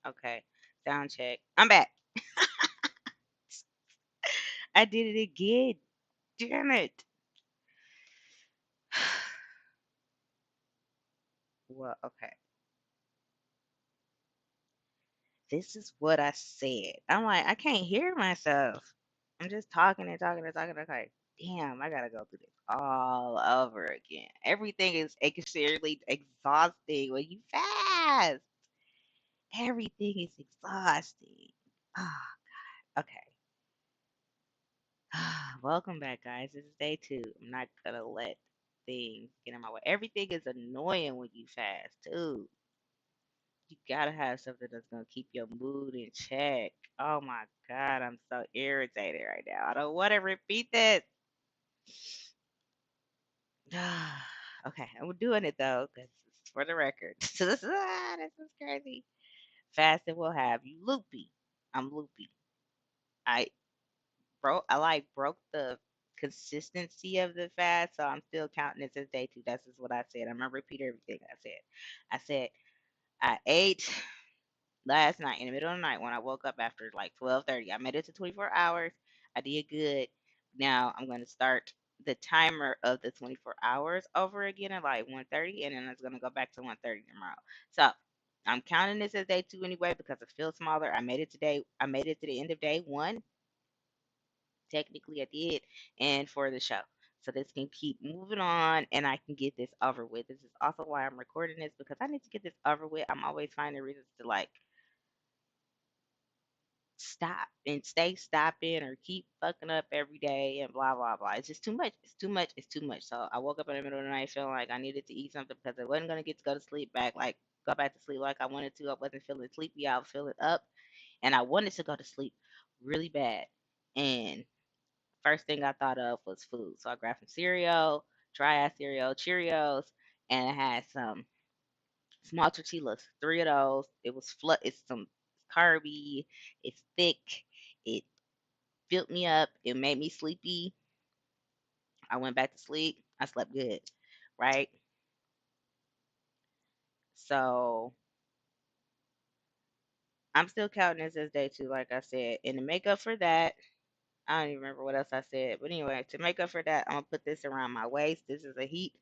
Okay. Sound check. I'm back. I did it again. Damn it. Well, okay. This is what I said. I'm like, I can't hear myself. I'm just talking and talking and talking. Okay. Damn, I gotta go through this all over again. Everything is extremely exhausting when you fast. Everything is exhausting. Ah, okay. Welcome back, guys. This is day 2. I'm not gonna let things get in my way. Everything is annoying when you fast, too. You gotta have something that's gonna keep your mood in check. Oh my god, I'm so irritated right now. I don't want to repeat this. Okay, I'm doing it though, because it's for the record. This is crazy. Fasting will have you loopy. I'm loopy. I broke the consistency of the fast, so I'm still counting this as day 2. That's just what I said. I'm gonna repeat everything I said. I said I ate last night in the middle of the night when I woke up after like 12:30. I made it to 24 hours. I did good. Now I'm gonna start the timer of the 24 hours over again at like 1:30, and then it's gonna go back to 1:30 tomorrow. So I'm counting this as day 2 anyway because it feels smaller. I made it today. I made it to the end of day 1. Technically, I did, and for the show. So this can keep moving on and I can get this over with. This is also why I'm recording this because I need to get this over with. I'm always finding reasons to like stop and stay stopping or keep fucking up every day and blah blah blah. It's just too much. It's too much. It's too much. So I woke up in the middle of the night feeling like I needed to eat something because I wasn't gonna get to go back to sleep like I wanted to. I wasn't feeling sleepy. I was feeling up and I wanted to go to sleep really bad. And first thing I thought of was food. So I grabbed some cereal, dry ass cereal, Cheerios, and I had some small tortillas. 3 of those. It was it's some carby, it's thick, it filled me up, it made me sleepy. I went back to sleep. I slept good. Right? So I'm still counting this as day 2, like I said. And to make up for that, I don't even remember what else I said. But anyway, to make up for that, I'm gonna put this around my waist. This is a heat.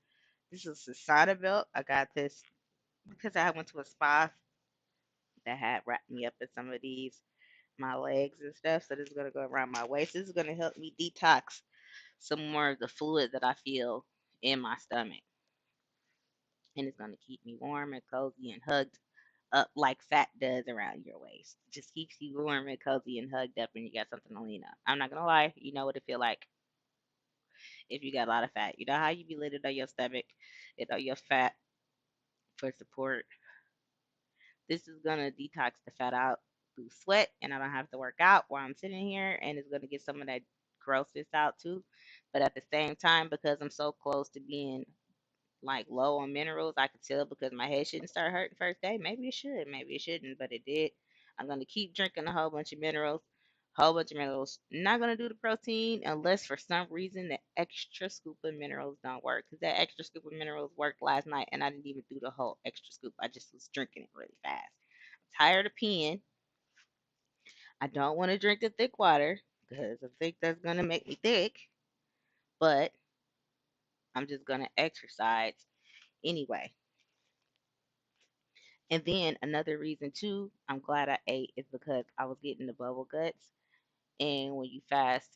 This is a sauna belt. I got this because I went to a spa that had wrapped me up in some of these my legs and stuff. So this is gonna go around my waist. This is gonna help me detox some more of the fluid that I feel in my stomach, and it's gonna keep me warm and cozy and hugged up like fat does around your waist. It just keeps you warm and cozy and hugged up, and you got something to lean on. I'm not gonna lie, you know what it feel like if you got a lot of fat. You know how you be leaning on your stomach, your fat for support. This is gonna detox the fat out through sweat, and I don't have to work out while I'm sitting here, and it's gonna get some of that grossness out too. But at the same time, because I'm so close to being like low on minerals, I could tell because my head shouldn't start hurting first day. Maybe it should, maybe it shouldn't, but it did. I'm gonna keep drinking a whole bunch of minerals. Whole bunch of minerals. Not gonna do the protein unless for some reason the extra scoop of minerals don't work. Cause that extra scoop of minerals worked last night, and I didn't even do the whole extra scoop. I just was drinking it really fast. I'm tired of peeing. I don't want to drink the thick water because I think that's gonna make me thick. But I'm just gonna exercise anyway. And then another reason too, I'm glad I ate is because I was getting the bubble guts. And when you fast,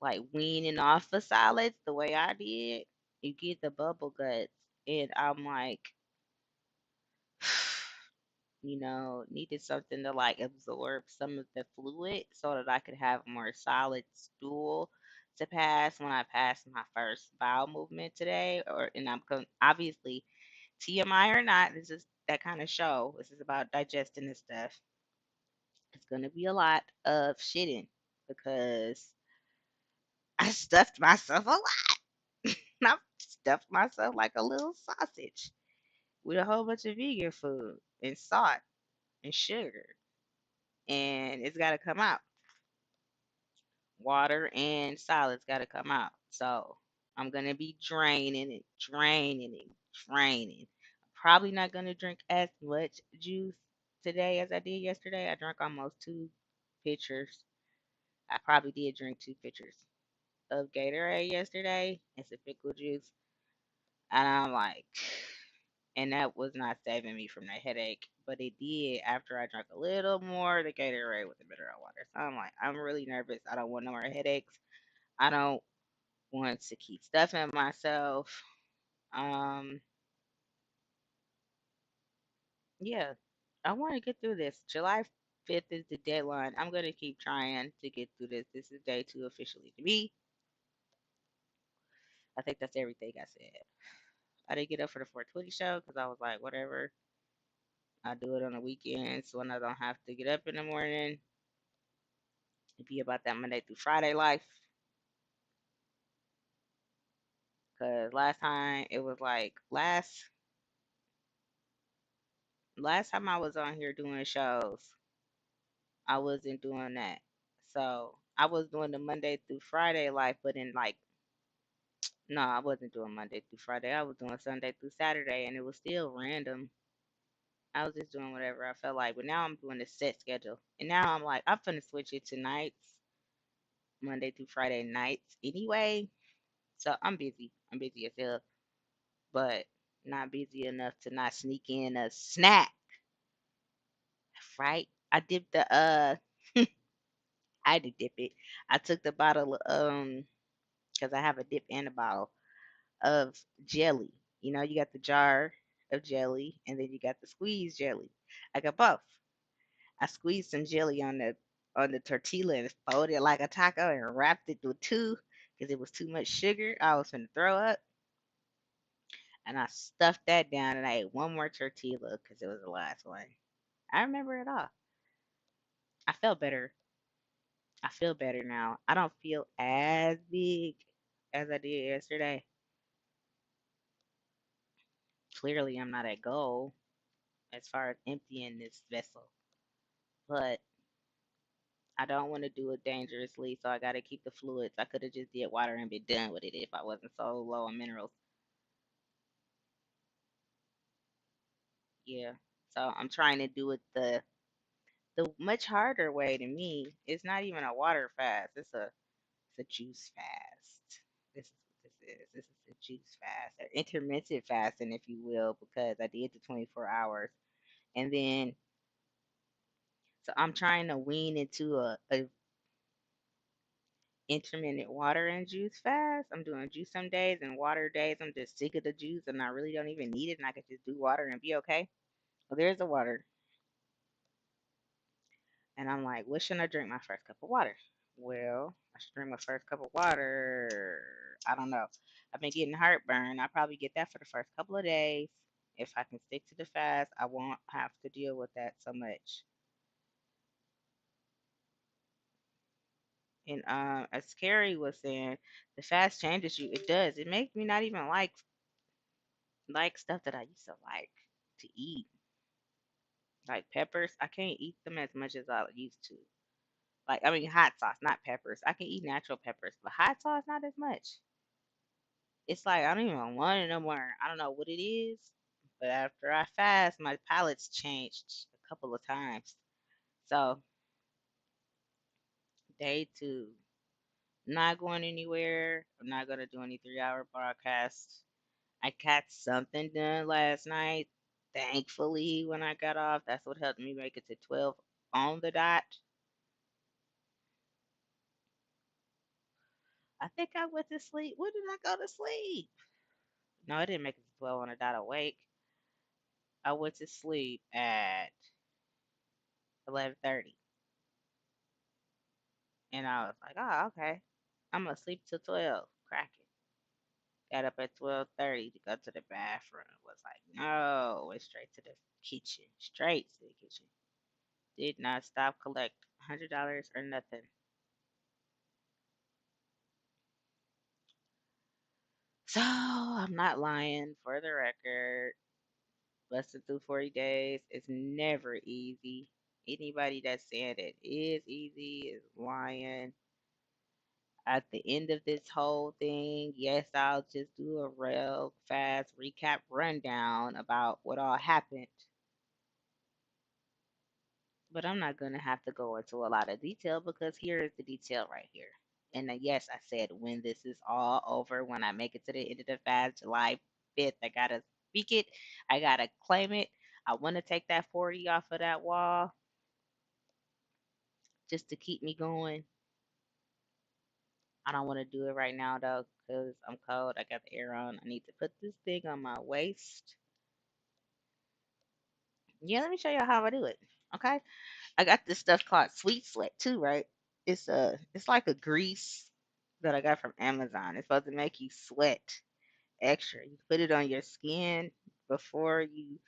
like weaning off the solids the way I did, you get the bubble guts. And I'm like, needed something to like absorb some of the fluid so that I could have a more solid stool to pass when I pass my first bowel movement today. And obviously TMI or not, this is that kind of show. This is about digesting this stuff. It's gonna be a lot of shitting because I stuffed myself a lot. I stuffed myself like a little sausage with a whole bunch of vegan food and salt and sugar, and it's got to come out. Water and solids got to come out. So I'm gonna be draining it, draining it, draining. I'm probably not gonna drink as much juice today as I did yesterday. I drank almost 2 pitchers. I probably did drink 2 pitchers of Gatorade yesterday and some pickle juice. And I'm like, and that was not saving me from the headache, but it did after I drank a little more of the Gatorade with the mineral water. So I'm like, I'm really nervous. I don't want no more headaches. I don't want to keep stuffing myself. Um, yeah, I want to get through this. July 5th is the deadline. I'm going to keep trying to get through this. This is day 2 officially to me. I think that's everything I said. I didn't get up for the 420 show because I was like, whatever. I do it on the weekends when I don't have to get up in the morning. It'd be about that Monday through Friday life. Cause last time it was like last time I was on here doing shows, I wasn't doing that. So I was doing the Monday through Friday life, but in like no, I wasn't doing Monday through Friday. I was doing Sunday through Saturday, and it was still random. I was just doing whatever I felt like. But now I'm doing a set schedule, and now I'm like, I'm finna switch it to nights, Monday through Friday nights anyway. So I'm busy. I'm busy as hell, but not busy enough to not sneak in a snack, right? I dipped the I had to dip it. I took the bottle because I have a dip and a bottle of jelly. You know, you got the jar of jelly and then you got the squeezed jelly. I got both. I squeezed some jelly on the tortilla and folded it like a taco and wrapped it with two because it was too much sugar. I was gonna throw up, and I stuffed that down and I ate one more tortilla because it was the last one. I remember it all. I felt better. I feel better now. I don't feel as big as I did yesterday. Clearly, I'm not at goal as far as emptying this vessel, but I don't want to do it dangerously, so I got to keep the fluids. I could have just did water and been done with it if I wasn't so low on minerals. Yeah. So I'm trying to do it the much harder way to me. It's not even a water fast. It's a juice fast. This is what this is. This is a juice fast, or intermittent fasting, if you will, because I did the 24 hours, and then so I'm trying to wean into a intermittent water and juice fast. I'm doing juice some days and water days. I'm just sick of the juice and I really don't even need it, and I could just do water and be okay. Well, there's the water, and I'm like, what should I drink my first cup of water? Well, I should drink my first cup of water. I don't know. I've been getting heartburn. I probably get that for the first couple of days. If I can stick to the fast, I won't have to deal with that so much. And as Carrie was saying, the fast changes you. It does. It makes me not even like stuff that I used to like to eat. Like peppers, I can't eat them as much as I used to. Like I mean hot sauce, not peppers. I can eat natural peppers, but hot sauce not as much. It's like I don't even want it no more. I don't know what it is, but after I fast, my palate's changed a couple of times. So day 2, not going anywhere. I'm not gonna do any 3-hour broadcasts. I got something done last night. Thankfully, when I got off, that's what helped me make it to 12 on the dot. I think I went to sleep. When did I go to sleep? No, I didn't make it to 12 on the dot awake. I went to sleep at 11:30, and I was like, oh, okay. I'm gonna sleep till 12. Crack it. Got up at 12:30 to go to the bathroom. Was like, no, went straight to the kitchen. Straight to the kitchen. Did not stop collect $100 or nothing. So I'm not lying for the record. Busting through 40 days is never easy. Anybody that's saying it is easy is lying. At the end of this whole thing, yes, I'll just do a real fast recap rundown about what all happened. But I'm not going to have to go into a lot of detail because here is the detail right here. And yes, I said when this is all over, when I make it to the end of the fast, July 5th, I got to speak it. I got to claim it. I want to take that 40 off of that wall just to keep me going. I don't want to do it right now though because I'm cold. I got the air on. I need to put this thing on my waist. Yeah, let me show you how I do it. Okay. I got this stuff called Sweet Sweat too, right? It's like a grease that I got from Amazon. It's supposed to make you sweat extra. You put it on your skin before you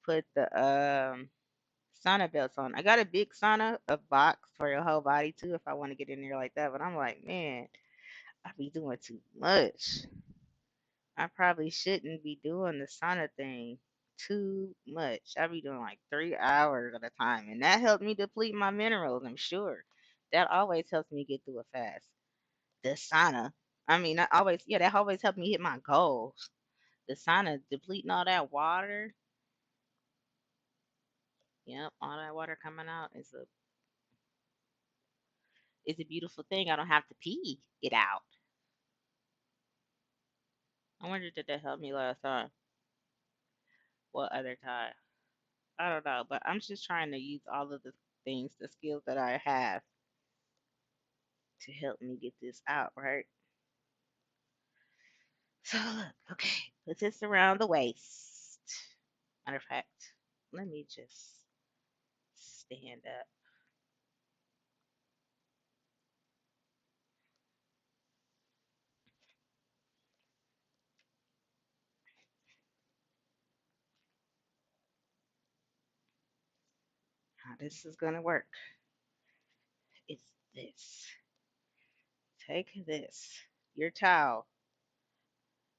put the sauna belts on. I got a big sauna, a box for your whole body too, if I want to get in there like that. But I'm like, man, I be doing too much. I probably shouldn't be doing the sauna thing too much. I be doing like 3 hours at a time, and that helped me deplete my minerals. I'm sure that always helps me get through a fast. The sauna, I mean, I always yeah, that always helped me hit my goals. The sauna depleting all that water. Yep, all that water coming out is a beautiful thing. I don't have to pee it out. I wonder did that help me last time? What other time? I don't know, but I'm just trying to use all of the things, the skills that I have to help me get this out, right? So look, okay, put this around the waist. Matter of fact, let me just stand up. How this is gonna work is this. Take this, your towel,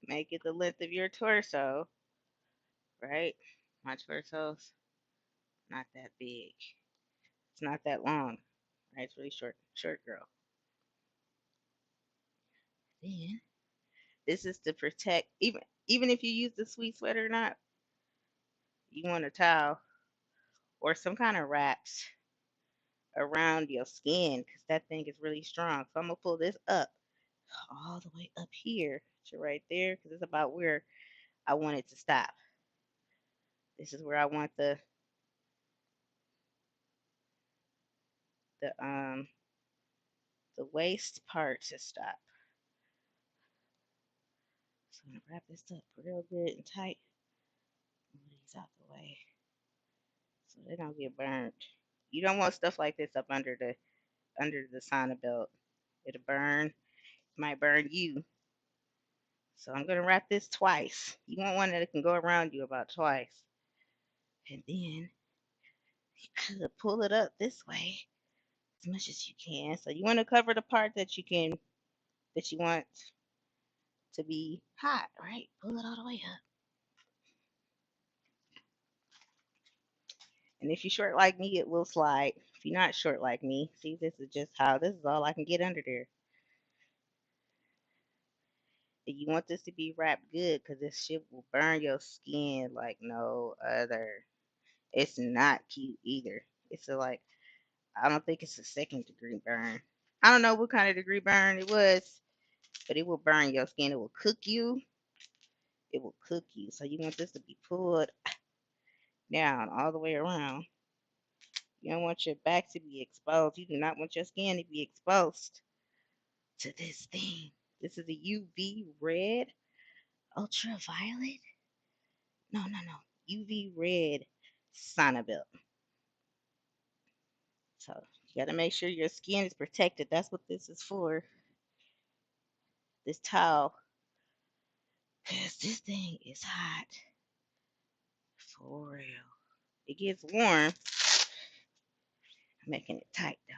make it the length of your torso, right? My torso's not that big. It's not that long. Right? It's really short, short girl. Then this is to protect even if you use the sweet sweat or not, you want a towel or some kind of wraps around your skin because that thing is really strong. So I'm gonna pull this up all the way up here to right there because it's about where I want it to stop. This is where I want the the waist part to stop. So I'm gonna wrap this up real good and tight. Move these out the way so they don't get burned. You don't want stuff like this up under the sauna belt. It'll burn. It might burn you. So I'm gonna wrap this twice. You want one that can go around you about twice. And then you could pull it up this way as much as you can. So you want to cover the part that you want to be hot, right? Pull it all the way up. And if you're short like me, it will slide. If you're not short like me, see, this is all I can get under there. And you want this to be wrapped good because this shit will burn your skin like no other. It's not cute either. It's a like I don't think it's a second degree burn. I don't know what kind of degree burn it was, but it will burn your skin. It will cook you. It will cook you. So you want this to be pulled down all the way around. You don't want your back to be exposed. You do not want your skin to be exposed to this thing. This is a UV red, ultraviolet. No, no, no. UV red sauna belt. So you got to make sure your skin is protected. That's what this is for. This towel. Because this thing is hot. For real. It gets warm. I'm making it tight though.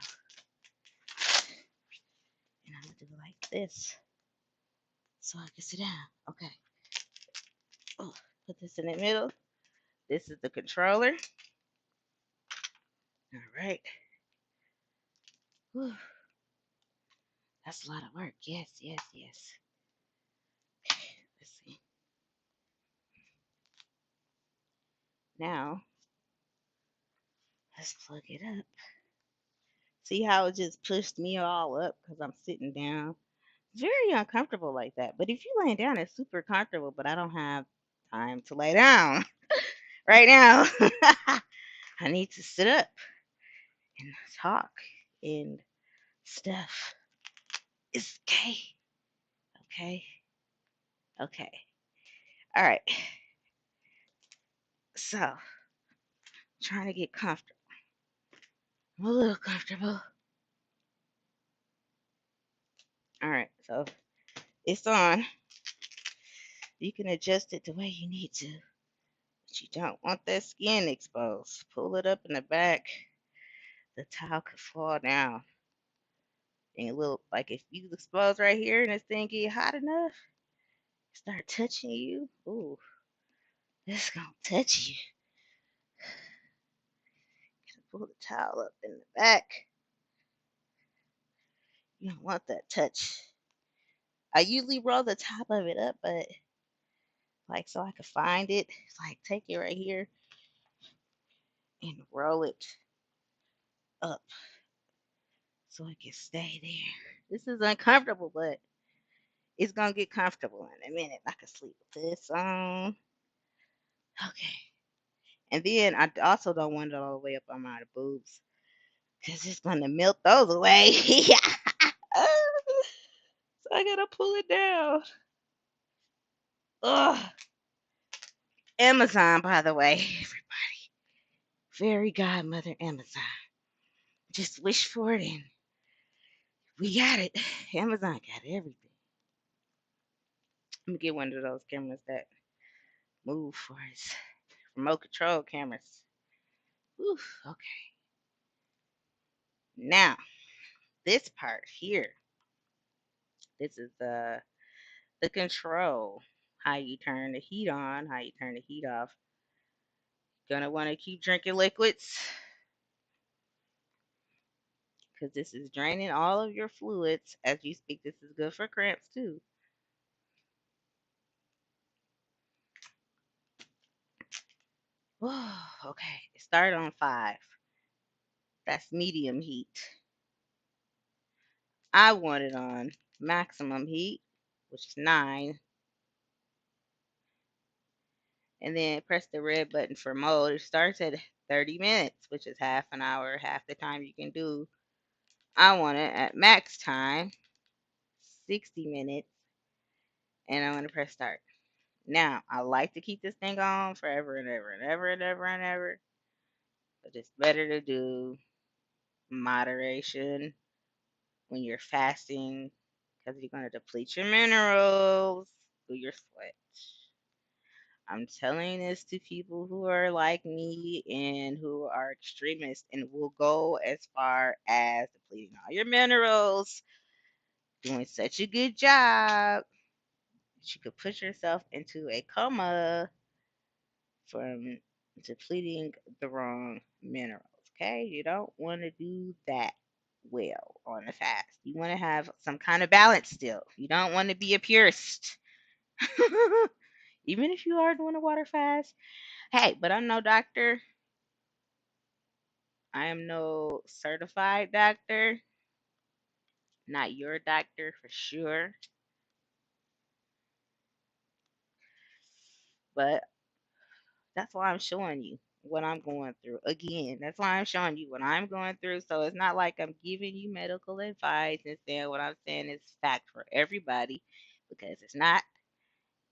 And I'm going to do it like this so I can sit down. Okay. Oh, put this in the middle. This is the controller. All right. Whew. That's a lot of work. Yes, yes, yes. Okay, let's see. Now, Let's plug it up. See how it just pushed me all up because I'm sitting down. Very uncomfortable like that. But if you lay down, it's super comfortable. But I don't have time to lay down right now. I need to sit up and talk and stuff. It's okay. Okay. Okay. All right. So, trying to get comfortable. I'm a little comfortable. All right. So, it's on. You can adjust it the way you need to. But you don't want that skin exposed. Pull it up in the back. The towel could fall down. And a little, like if you expose right here and this thing get hot enough, start touching you. Ooh, this gonna touch you. Pull the towel up in the back. You don't want that touch. I usually roll the top of it up, but like so I can find it. It's like take it right here and roll it up so it can stay there. This is uncomfortable, but it's gonna get comfortable in a minute. I can sleep with this on. Okay. And then I also don't want it all the way up on my boobs because it's gonna melt those away. So I gotta pull it down. Ugh. Amazon, by the way, everybody. Fairy godmother Amazon. Just wish for it and we got it. Amazon got everything. Let me get one of those cameras that move for us. Remote control cameras. Whew, okay. Now, this part here. This is the control. How you turn the heat on, how you turn the heat off. Gonna want to keep drinking liquids because this is draining all of your fluids as you speak. This is good for cramps too. Okay, start on 5. That's medium heat. I want it on maximum heat, which is 9. And then press the red button for mode. It starts at 30 minutes, which is half an hour, half the time you can do. I want it at max time, 60 minutes, and I'm going to press start. Now, I like to keep this thing on forever and ever and ever and ever and ever, but it's better to do moderation when you're fasting because you're going to deplete your minerals through your sweat. I'm telling this to people who are like me and who are extremists and will go as far as depleting all your minerals, doing such a good job that you could put yourself into a coma from depleting the wrong minerals. Okay, you don't want to do that well on a fast. You want to have some kind of balance still. You don't want to be a purist. Even if you are doing a water fast. Hey, but I'm no doctor. I am no certified doctor. Not your doctor for sure. But that's why I'm showing you what I'm going through. Again, that's why I'm showing you what I'm going through. So it's not like I'm giving you medical advice and saying what I'm saying is fact for everybody because it's not.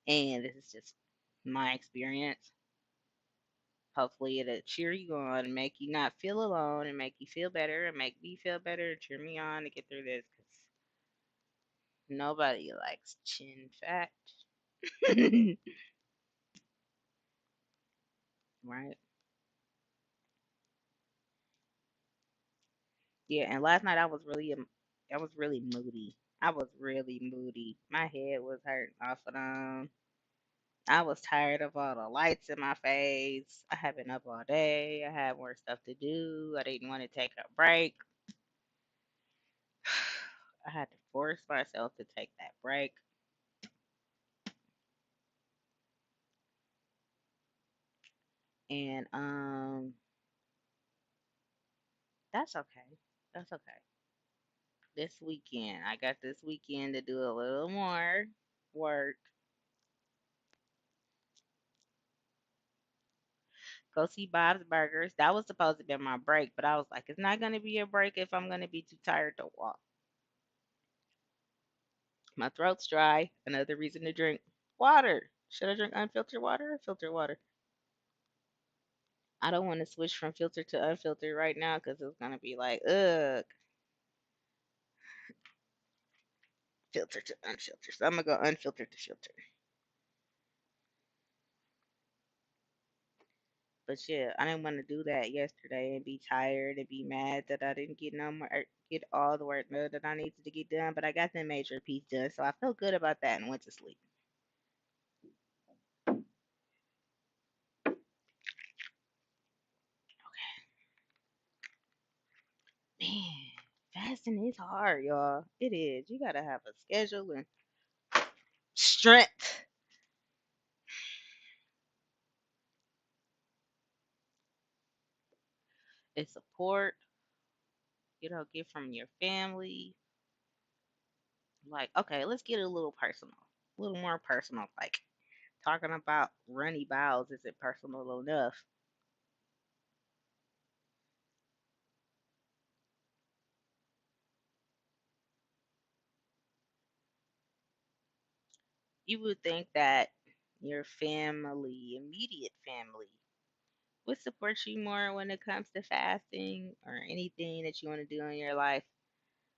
And this is just my experience. Hopefully it'll cheer you on and make you not feel alone and make you feel better and make me feel better and cheer me on to get through this because nobody likes chin fat. Right? Yeah, and last night I was really moody. I was really moody. My head was hurting off and on. I was tired of all the lights in my face. I had been up all day. I had more stuff to do. I didn't want to take a break. I had to force myself to take that break. And That's okay. That's okay. This weekend, I got this weekend to do a little more work. Go see Bob's Burgers. That was supposed to be my break, but I was like, it's not gonna be a break if I'm gonna be too tired to walk. My throat's dry. Another reason to drink water. Should I drink unfiltered water or filtered water? I don't want to switch from filtered to unfiltered right now because it's gonna be like, ugh, filtered to unfiltered. So I'm gonna go unfiltered to filter. But yeah, I didn't want to do that yesterday and be tired and be mad that I didn't get no more, get all the work done that I needed to get done. But I got the major piece done, so I felt good about that and went to sleep. Man, fasting is hard, y'all. It is. You gotta have a schedule and strength. It's support, get from your family. Like, okay, let's get a little personal, a little more personal. Like, talking about runny bowels isn't personal enough. You would think that your family, immediate family, would support you more when it comes to fasting or anything that you want to do in your life.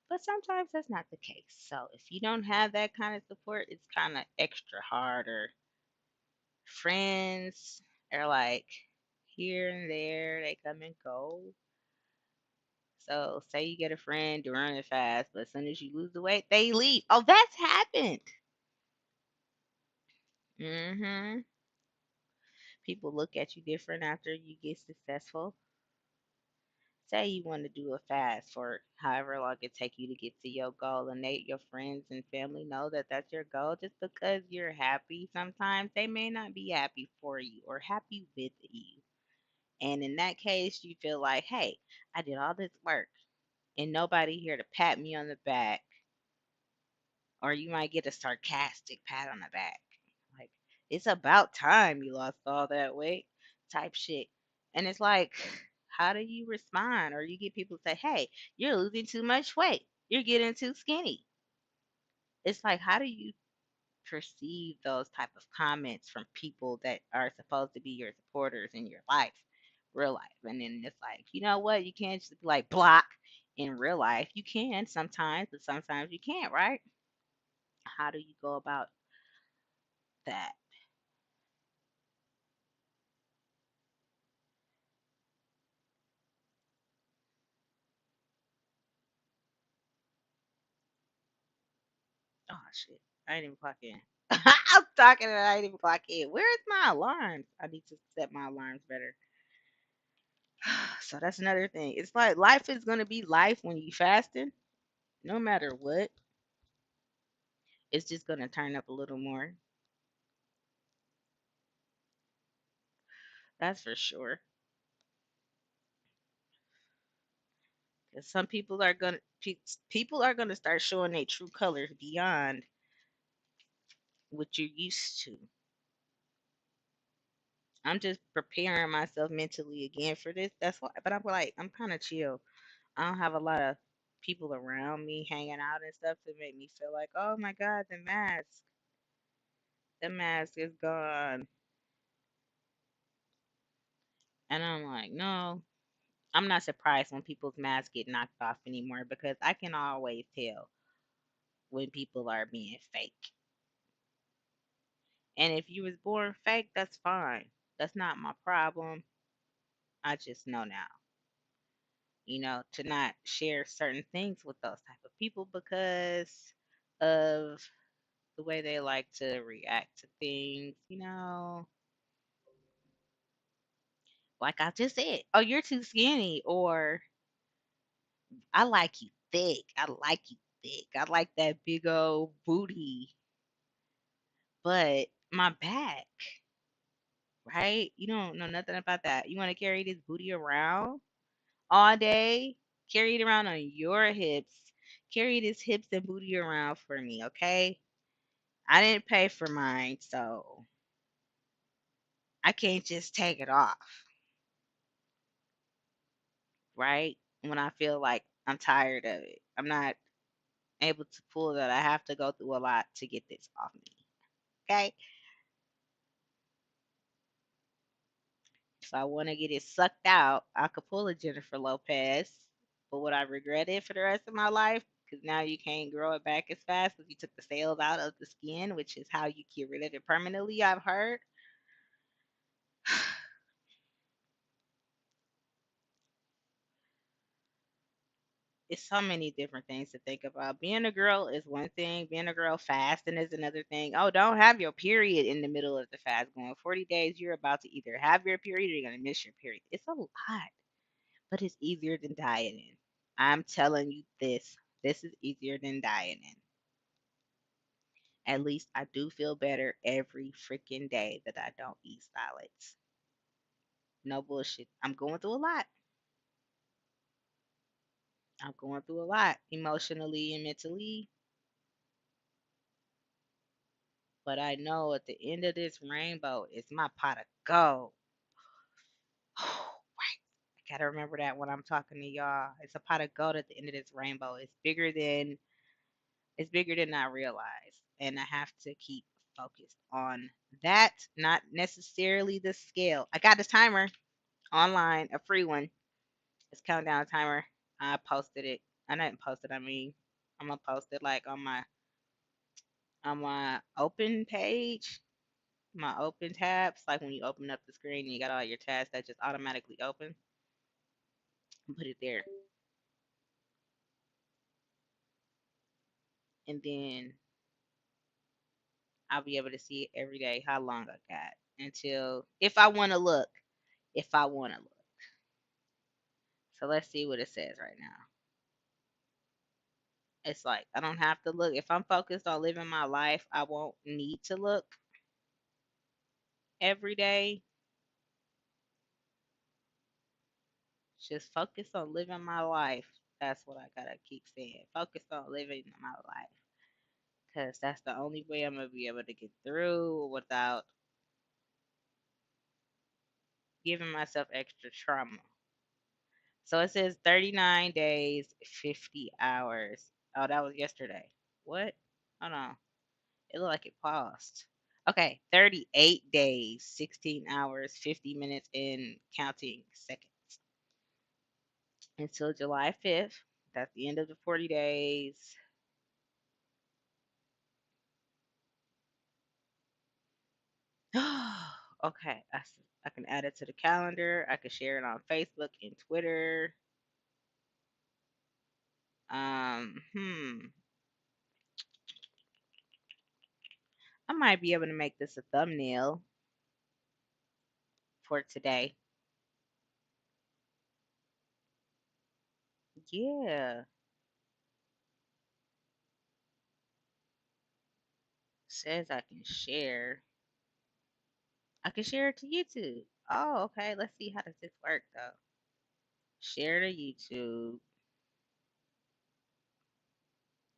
But sometimes that's not the case. So if you don't have that kind of support, it's kind of extra hard. Or friends are like here and there, they come and go. So say you get a friend during the fast, but as soon as you lose the weight, they leave. Oh, that's happened. Hmm. People look at you different after you get successful. Say you want to do a fast for however long it take you to get to your goal, and your friends and family know that that's your goal. Just because you're happy, sometimes they may not be happy for you or happy with you. And in that case, you feel like, hey, I did all this work and nobody here to pat me on the back, or you might get a sarcastic pat on the back. Like, it's about time you lost all that weight type shit. And it's like, how do you respond? Or you get people to say, hey, you're losing too much weight. You're getting too skinny. It's like, how do you perceive those type of comments from people that are supposed to be your supporters in your life, real life? And then it's like, you know what? You can't just be like block in real life. You can sometimes, but sometimes you can't, right? How do you go about that? Oh shit. I ain't even clock in. I'm talking and I ain't even clock in. Where's my alarms? I need to set my alarms better. So that's another thing. It's like life is gonna be life when you fasting, no matter what. It's just gonna turn up a little more. That's for sure. Because some people are gonna people are gonna start showing their true colors beyond what you're used to. I'm just preparing myself mentally again for this. That's why. But I'm like, I'm kind of chill. I don't have a lot of people around me hanging out and stuff to make me feel like, oh my God, the mask is gone. And I'm like, no, I'm not surprised when people's masks get knocked off anymore because I can always tell when people are being fake. And if you was born fake, that's fine. That's not my problem. I just know now, to not share certain things with those type of people because of the way they like to react to things. Like I just said, oh, you're too skinny, or I like you thick. I like you thick. I like that big old booty, but my back, right? You don't know nothing about that. You want to carry this booty around all day? Carry it around on your hips. Carry this hips and booty around for me, okay? I didn't pay for mine, so I can't just take it off, right? When I feel like I'm tired of it. I'm not able to pull that. I have to go through a lot to get this off me. Okay? If I want to get it sucked out, I could pull a Jennifer Lopez. But would I regret it for the rest of my life? Because now you can't grow it back as fast because you took the cells out of the skin, which is how you get rid of it permanently, I've heard. It's so many different things to think about. Being a girl is one thing, being a girl fasting is another thing. Oh, don't have your period in the middle of the fast. Going 40 days, you're about to either have your period or you're going to miss your period. It's a lot, but it's easier than dieting. I'm telling you this. This is easier than dieting. At least I do feel better every freaking day that I don't eat salads. No bullshit. I'm going through a lot. I'm going through a lot emotionally and mentally, but I know at the end of this rainbow is my pot of gold. Right. I gotta remember that when I'm talking to y'all. It's a pot of gold at the end of this rainbow. It's bigger than I realize. And I have to keep focused on that, not necessarily the scale. I got this timer online, a free one. It's countdown timer. I posted it. I didn't post it, I mean, I'm gonna post it like on my open page, my open tabs, like when you open up the screen and you got all your tabs that just automatically open. Put it there. And then I'll be able to see it every day how long I got until if I want to look. If I want to look. So let's see what it says right now. It's like I don't have to look. If I'm focused on living my life, I won't need to look every day. Just focus on living my life. That's what I gotta keep saying. Focus on living my life. Because that's the only way I'm gonna be able to get through without giving myself extra trauma. So it says 39 days, 50 hours. Oh, that was yesterday. What? Hold on. It looked like it paused. Okay, 38 days, 16 hours, 50 minutes, and counting seconds. Until July 5th. That's the end of the 40 days. Okay, I can add it to the calendar. I can share it on Facebook and Twitter. I might be able to make this a thumbnail for today. Yeah, says I can share. I can share it to YouTube. Oh, okay. Let's see how does this work though. Share to YouTube.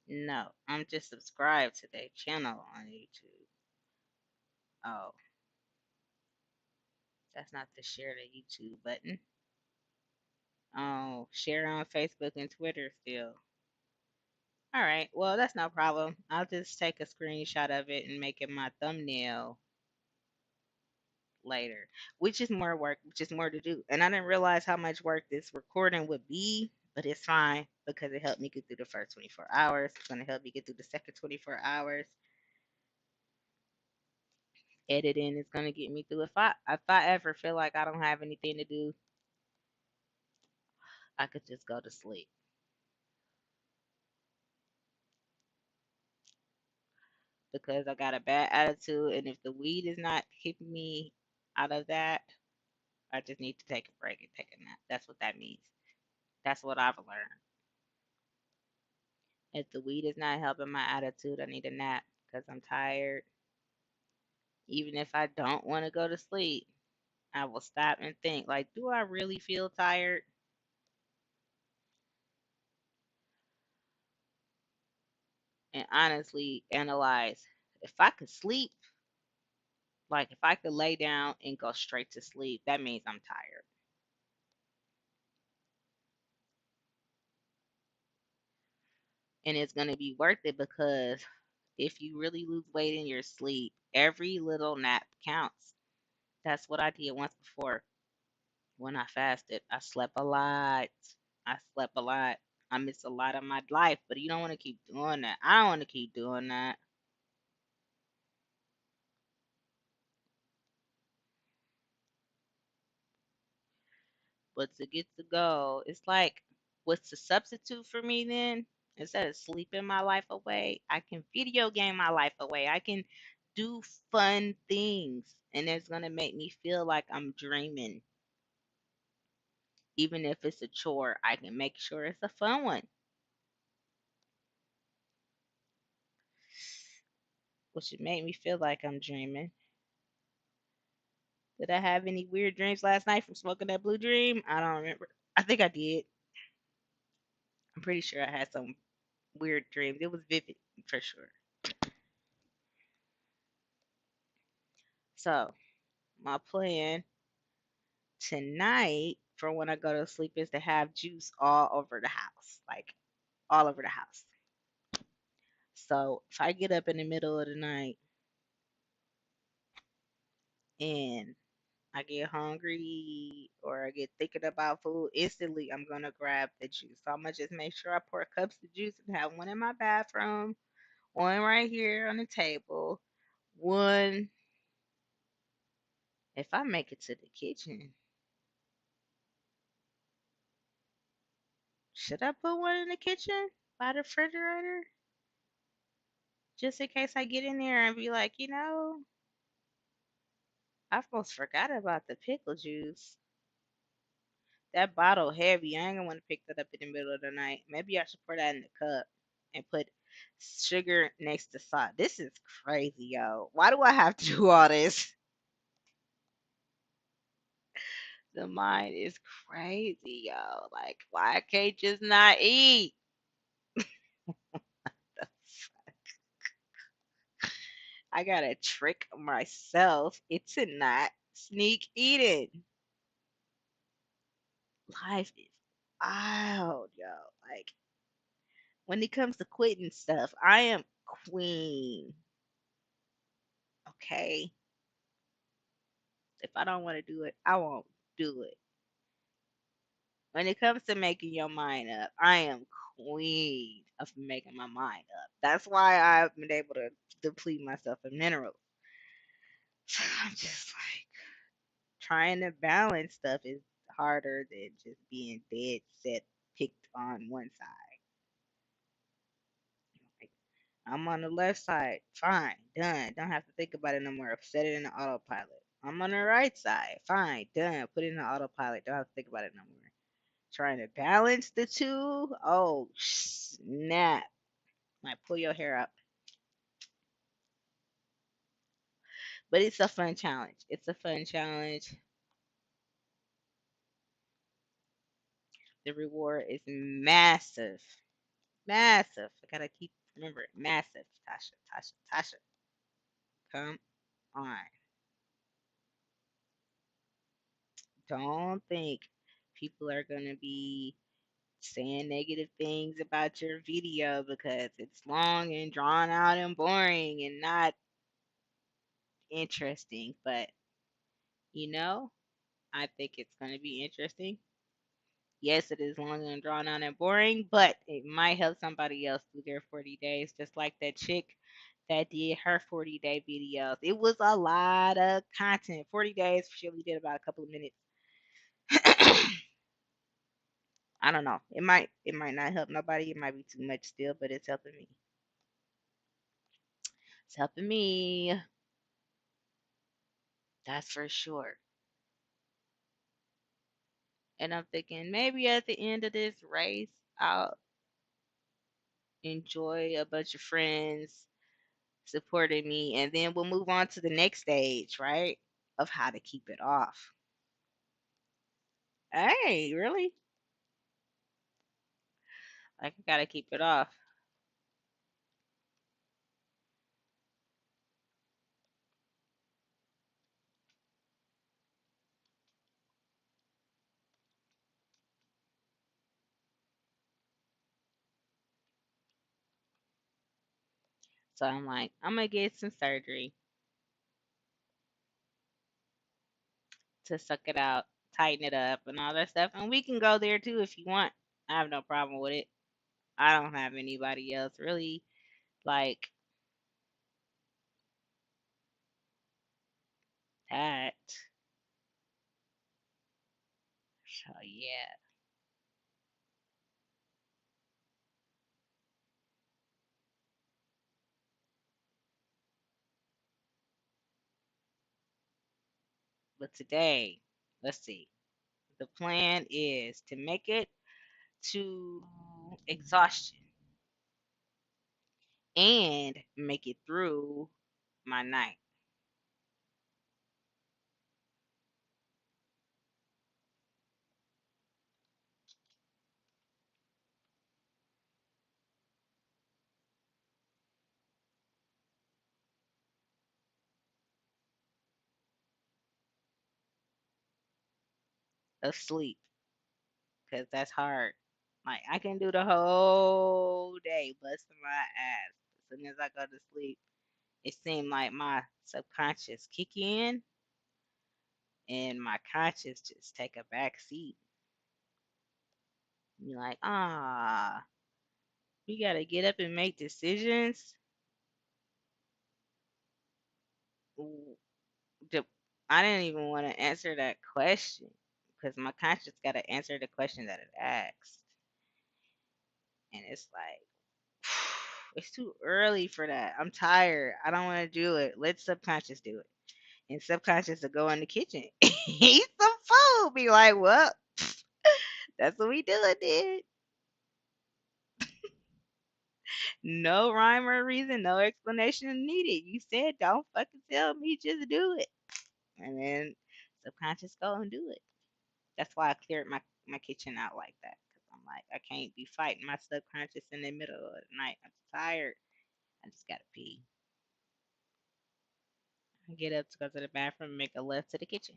No, I'm just subscribed to their channel on YouTube. Oh, that's not the share to YouTube button. Oh, share on Facebook and Twitter still. All right. Well, that's no problem. I'll just take a screenshot of it and make it my thumbnail later, which is more work, which is more to do. And I didn't realize how much work this recording would be, but it's fine because it helped me get through the first 24 hours. It's going to help me get through the second 24 hours. Editing is going to get me through. If I ever feel like I don't have anything to do, I could just go to sleep because I got a bad attitude. And if the weed is not keeping me out of that, I just need to take a break and take a nap. That's what that means. That's what I've learned. If the weed is not helping my attitude, I need a nap because I'm tired. Even if I don't want to go to sleep, I will stop and think, like, do I really feel tired? and honestly analyze if I could sleep, like if I could lay down and go straight to sleep, that means I'm tired. And it's going to be worth it because if you really lose weight in your sleep, every little nap counts. That's what I did once before when I fasted. I slept a lot. I slept a lot. I missed a lot of my life, but you don't want to keep doing that. I don't want to keep doing that. But to get to go, it's like, what's the substitute for me then? Instead of sleeping my life away, I can video game my life away. I can do fun things, and it's going to make me feel like I'm dreaming. Even if it's a chore, I can make sure it's a fun one, which should make me feel like I'm dreaming. Did I have any weird dreams last night from smoking that blue dream? I don't remember. I think I did. I'm pretty sure I had some weird dreams. It was vivid for sure. So, my plan tonight for when I go to sleep is to have juice all over the house, like all over the house. So, if I get up in the middle of the night and I get hungry or I get thinking about food, instantly I'm gonna grab the juice. So I'm gonna just make sure I pour cups of juice and have one in my bathroom, one right here on the table, one if I make it to the kitchen. Should I put one in the kitchen by the refrigerator? Just in case I get in there and be like, I almost forgot about the pickle juice. That bottle heavy. I ain't gonna want to pick that up in the middle of the night. Maybe I should pour that in the cup and put sugar next to salt. This is crazy, yo. Why do I have to do all this? The mind is crazy, yo. Like, why I can't just not eat? I gotta trick myself into not sneak eating. Life is wild, yo. Like, when it comes to quitting stuff, I am queen. Okay. If I don't want to do it, I won't do it. When it comes to making your mind up, I am queen of making my mind up. That's why I've been able to deplete myself of minerals. I'm just like trying to balance stuff is harder than just being dead set picked on one side. Like, I'm on the left side, fine, done. Don't have to think about it no more. Set it in the autopilot. I'm on the right side, fine, done. Put it in the autopilot. Don't have to think about it no more. Trying to balance the two. Oh, snap. Might pull your hair up. But it's a fun challenge. It's a fun challenge. The reward is massive. Massive. I gotta keep remember it. Massive. Tasha, Tasha, Tasha. Come on. Don't think people are gonna be saying negative things about your video because it's long and drawn out and boring and not interesting. But you know, I think it's going to be interesting. Yes, it is long and drawn out and boring, but it might help somebody else through their 40 days, just like that chick that did her 40-day videos. It was a lot of content. 40 days, she only did about a couple of minutes. I don't know. It might not help nobody. It might be too much still, but it's helping me. It's helping me. That's for sure. And I'm thinking maybe at the end of this race, I'll enjoy a bunch of friends supporting me, and then we'll move on to the next stage, right? Of how to keep it off. Hey, really? Like, I gotta keep it off. So I'm like, I'm gonna get some surgery to suck it out, tighten it up, and all that stuff. And we can go there too if you want. I have no problem with it. I don't have anybody else really like that. So yeah. But today, let's see. The plan is to make it to exhaustion and make it through my night. Asleep because that's hard. Like I can do the whole day busting my ass. As soon as I go to sleep, it seemed like my subconscious kick in and my conscious just take a back seat. You're like, we gotta get up and make decisions. W- the- I didn't even want to answer that question because my conscience got to answer the question that it asked, and it's like it's too early for that. I'm tired. I don't want to do it. Let subconscious do it. And subconscious will go in the kitchen, eat some food. Be like, well, that's what we doing, dude. No rhyme or reason, no explanation needed. You said don't fucking tell me, just do it. And then subconscious go and do it. That's why I cleared my kitchen out like that. Cause I'm like, I can't be fighting my subconscious in the middle of the night. I'm tired. I just gotta pee. I get up to go to the bathroom and make a left to the kitchen.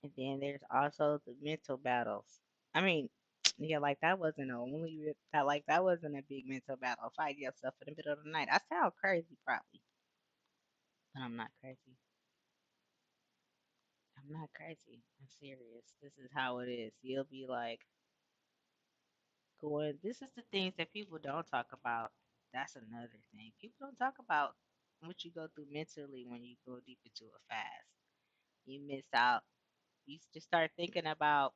And then there's also the mental battles. I mean, yeah, like that wasn't a only that like that wasn't a big mental battle. Fight yourself in the middle of the night. I sound crazy probably, but I'm not crazy. I'm not crazy. I'm serious. This is how it is. You'll be like going. This is the things that people don't talk about. That's another thing. People don't talk about what you go through mentally when you go deep into a fast. You miss out. You just start thinking about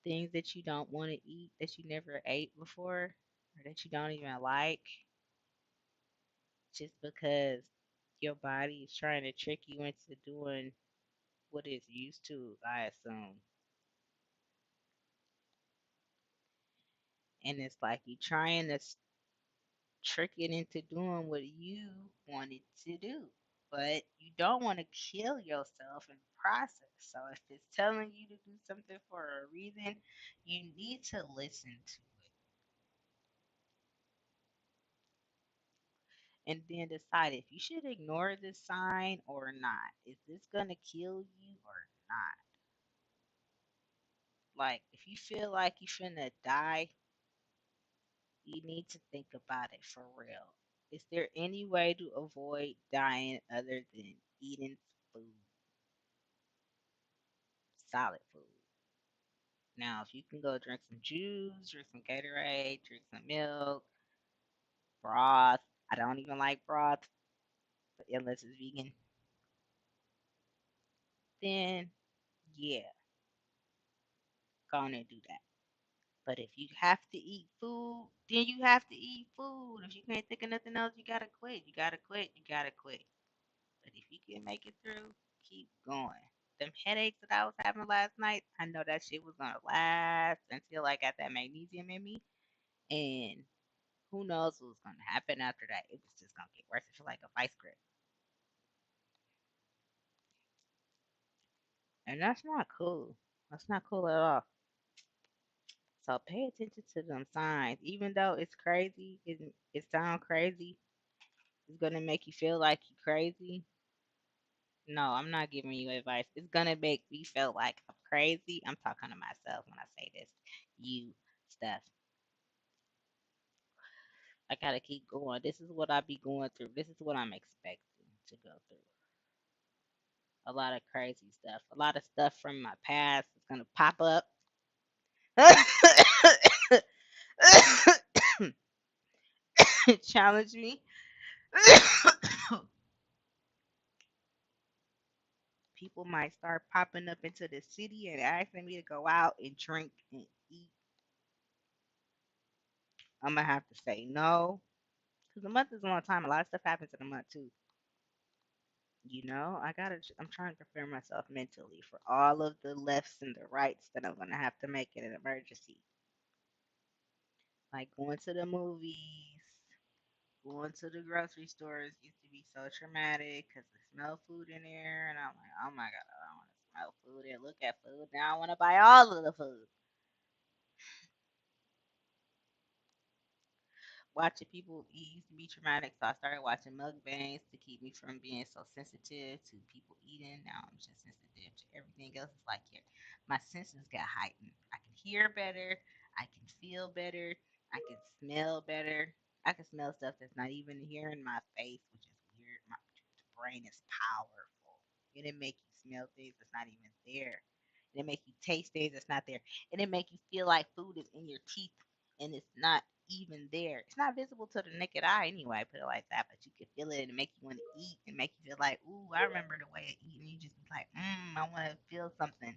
things that you don't want to eat that you never ate before or that you don't even like just because your body is trying to trick you into doing what it's used to, I assume. And it's like you trying to trick it into doing what you want it to do. But you don't want to kill yourself in the process. So if it's telling you to do something for a reason, you need to listen to it and then decide if you should ignore this sign or not. Is this gonna kill you or not? Like if you feel like you finna die, you need to think about it for real. Is there any way to avoid dying other than eating food, solid food? Now, if you can go drink some juice, drink some Gatorade, drink some milk, broth. I don't even like broth unless it's vegan. Then, yeah, go on and do that. But if you have to eat food, then you have to eat food. If you can't think of nothing else, you gotta quit. You gotta quit. You gotta quit. But if you can make it through, keep going. them headaches that I was having last night, I know that shit was gonna last until I got that magnesium in me. And who knows what was gonna happen after that? It was just gonna get worse. I feel like a vice grip. And that's not cool. That's not cool at all. So pay attention to them signs. Even though it's crazy, it sounds crazy, it's gonna make you feel like you're crazy. No, I'm not giving you advice. It's gonna make me feel like I'm crazy. I'm talking to myself when I say this. You stuff. I gotta keep going. This is what I be going through. This is what I'm expecting to go through. A lot of crazy stuff. A lot of stuff from my past is gonna pop up. Challenge me. People might start popping up into the city and asking me to go out and drink and eat. I'm gonna have to say no because the month is a long time. A lot of stuff happens in the month too. I gotta. I'm trying to prepare myself mentally for all of the lefts and the rights that I'm gonna have to make in an emergency, like going to the movies, going to the grocery stores used to be so traumatic because I smell food in there, and I'm like, oh my god, I don't want to smell food and look at food. Now I want to buy all of the food. Watching people eat used to be traumatic, so I started watching mukbangs to keep me from being so sensitive to people eating. Now I'm just sensitive to everything else. It's like here, my senses got heightened. I can hear better. I can feel better. I can smell better. I can smell stuff that's not even here in my face, which is weird. My brain is powerful. It'll make you smell things that's not even there. It'll make you taste things that's not there. And it make you feel like food is in your teeth and it's not even there. It's not visible to the naked eye anyway, put it like that, but you can feel it and make you want to eat and make you feel like, ooh, I remember the way I eat. And you just be like, I want to feel something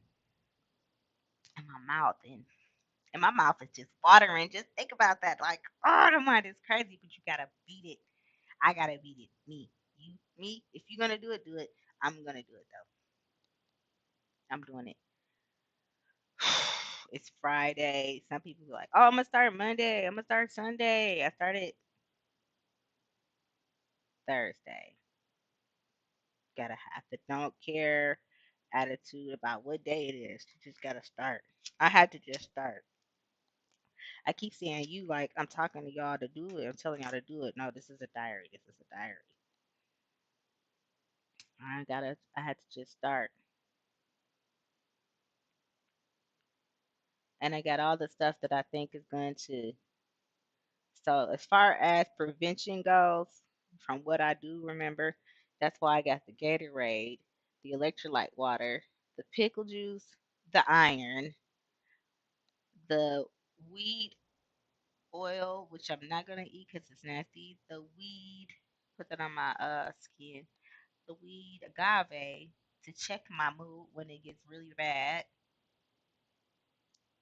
in my mouth. And my mouth is just watering. Just think about that. Like, oh, the mind is crazy, but you got to beat it. I got to beat it. Me. If you're going to do it, do it. I'm going to do it, though. I'm doing it. It's Friday. Some people be like, oh, I'm going to start Monday. I'm going to start Sunday. I started Thursday. Gotta have the don't care attitude about what day it is. You just gotta start. I had to just start. I keep saying you like I'm talking to y'all to do it. I'm telling y'all to do it. No, this is a diary. This is a diary. I had to just start. And I got all the stuff that I think is going to so as far as prevention goes, from what I do remember, that's why I got the Gatorade, the electrolyte water, the pickle juice, the iron, the weed oil, which I'm not gonna eat because it's nasty. The weed, put that on my skin. The weed agave to check my mood when it gets really bad,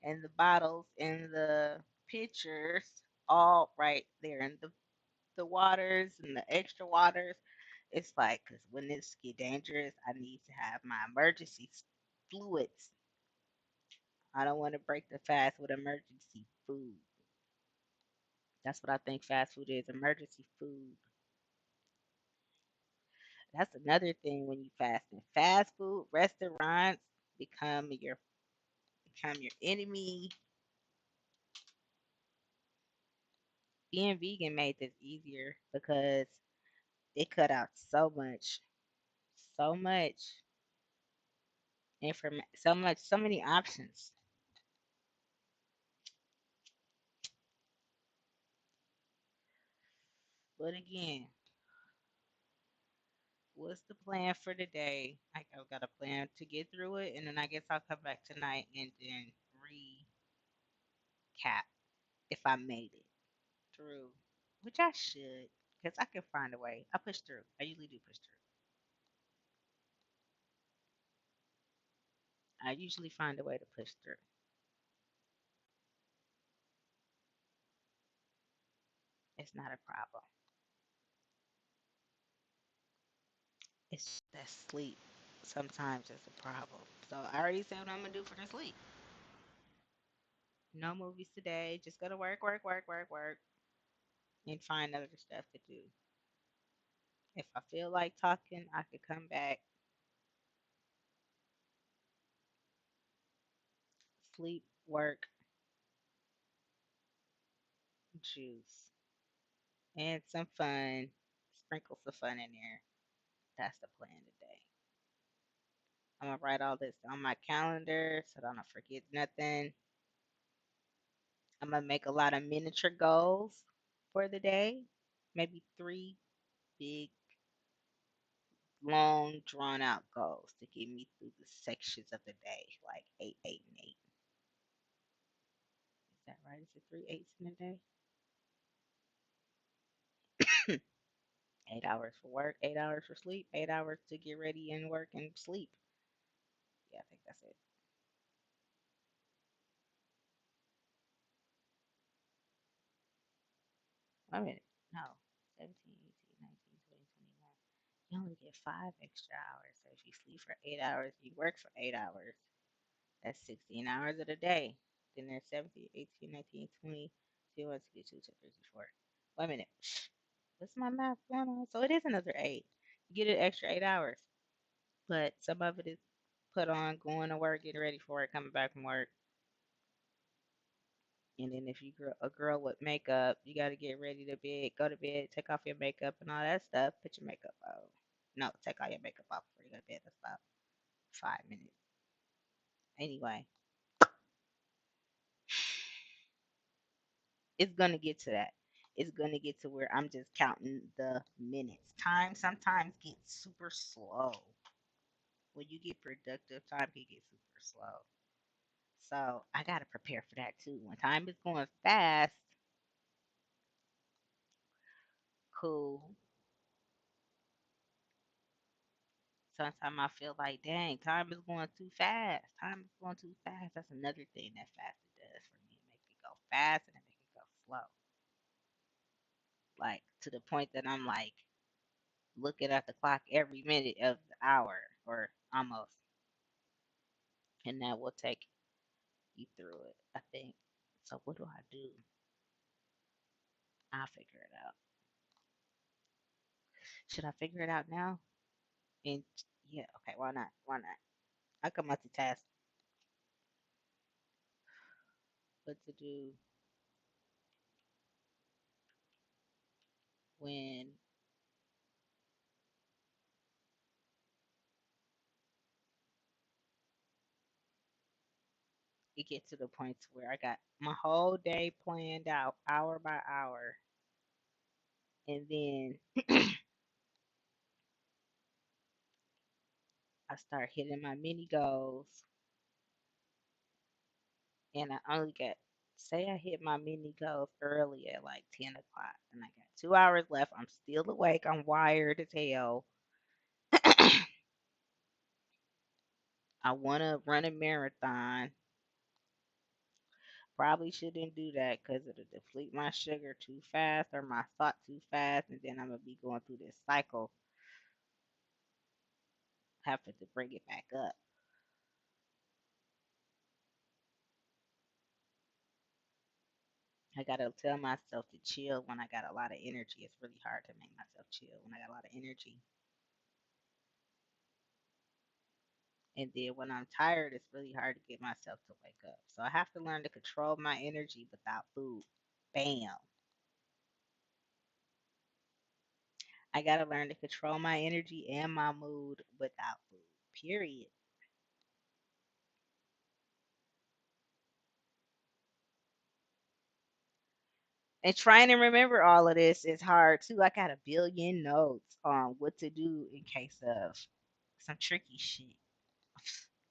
and the bottles and the pitchers all right there, and the waters and the extra waters. It's like because when this get dangerous, I need to have my emergency fluids. I don't want to break the fast with emergency food. That's what I think fast food is, emergency food. That's another thing when you fasting. Fast food restaurants become your become your enemy. Being vegan made this easier because it cut out so much information, so many options. But again, what's the plan for today? I've got a plan to get through it, and then I guess I'll come back tonight and then recap if I made it through, which I should, because I can find a way. I push through. I usually do push through. I usually find a way to push through. It's not a problem. It's that sleep. Sometimes it's a problem. So I already said what I'm gonna do for this week. No movies today. Just go to work, work, work, work, work, and find other stuff to do. If I feel like talking, I could come back, sleep, work, juice, and some fun. Sprinkle some fun in there. That's the plan today. I'm gonna write all this on my calendar so that I don't forget nothing. I'm gonna make a lot of miniature goals for the day. Maybe three big, long, drawn out goals to get me through the sections of the day, like eight, eight, and eight. Is that right? Is it three eights in a day? 8 hours for work, 8 hours for sleep, 8 hours to get ready and work and sleep. Yeah, I think that's it. Wait a minute. No. 17, 18, 19, 20, 21. You only get 5 extra hours. So if you sleep for 8 hours, you work for 8 hours. That's 16 hours of the day. Then there's 17, 18, 19, 20, 21, 22, 23, 24. Wait a minute. What's my math going on? So it is another 8. You get an extra 8 hours. But some of it is put on going to work, getting ready for it, coming back from work. And then if you a girl with makeup, you got to get ready to bed, go to bed, take off your makeup and all that stuff. Put your makeup on. No, take all your makeup off before you go to bed. That's about 5 minutes. Anyway, it's gonna get to that. It's gonna get to where I'm just counting the minutes. Time sometimes gets super slow. When you get productive, time can get super slow. So I gotta prepare for that too. When time is going fast, cool. Sometimes I feel like, dang, time is going too fast. Time is going too fast. That's another thing that fasting does for me. It makes me go fast and it makes me go slow. Like to the point that I'm like looking at the clock every minute of the hour or almost. And that will take you through it, I think. So what do I do? I'll figure it out. Should I figure it out now? And yeah, okay, why not? Why not? I can multitask what to do when it gets to the point to where I got my whole day planned out hour by hour. And then I start hitting my mini goals and I only got say I hit my mini goals early at like 10 o'clock and I got 2 hours left. I'm still awake. I'm wired as hell. I wanna run a marathon. Probably shouldn't do that because it'll deplete my sugar too fast or my thought too fast, and then I'm gonna be going through this cycle, having to bring it back up. I gotta tell myself to chill when I got a lot of energy. It's really hard to make myself chill when I got a lot of energy. And then when I'm tired, it's really hard to get myself to wake up. So I have to learn to control my energy without food. Bam. I gotta learn to control my energy and my mood without food. Period. And trying to remember all of this is hard too. I got a billion notes on what to do in case of some tricky shit.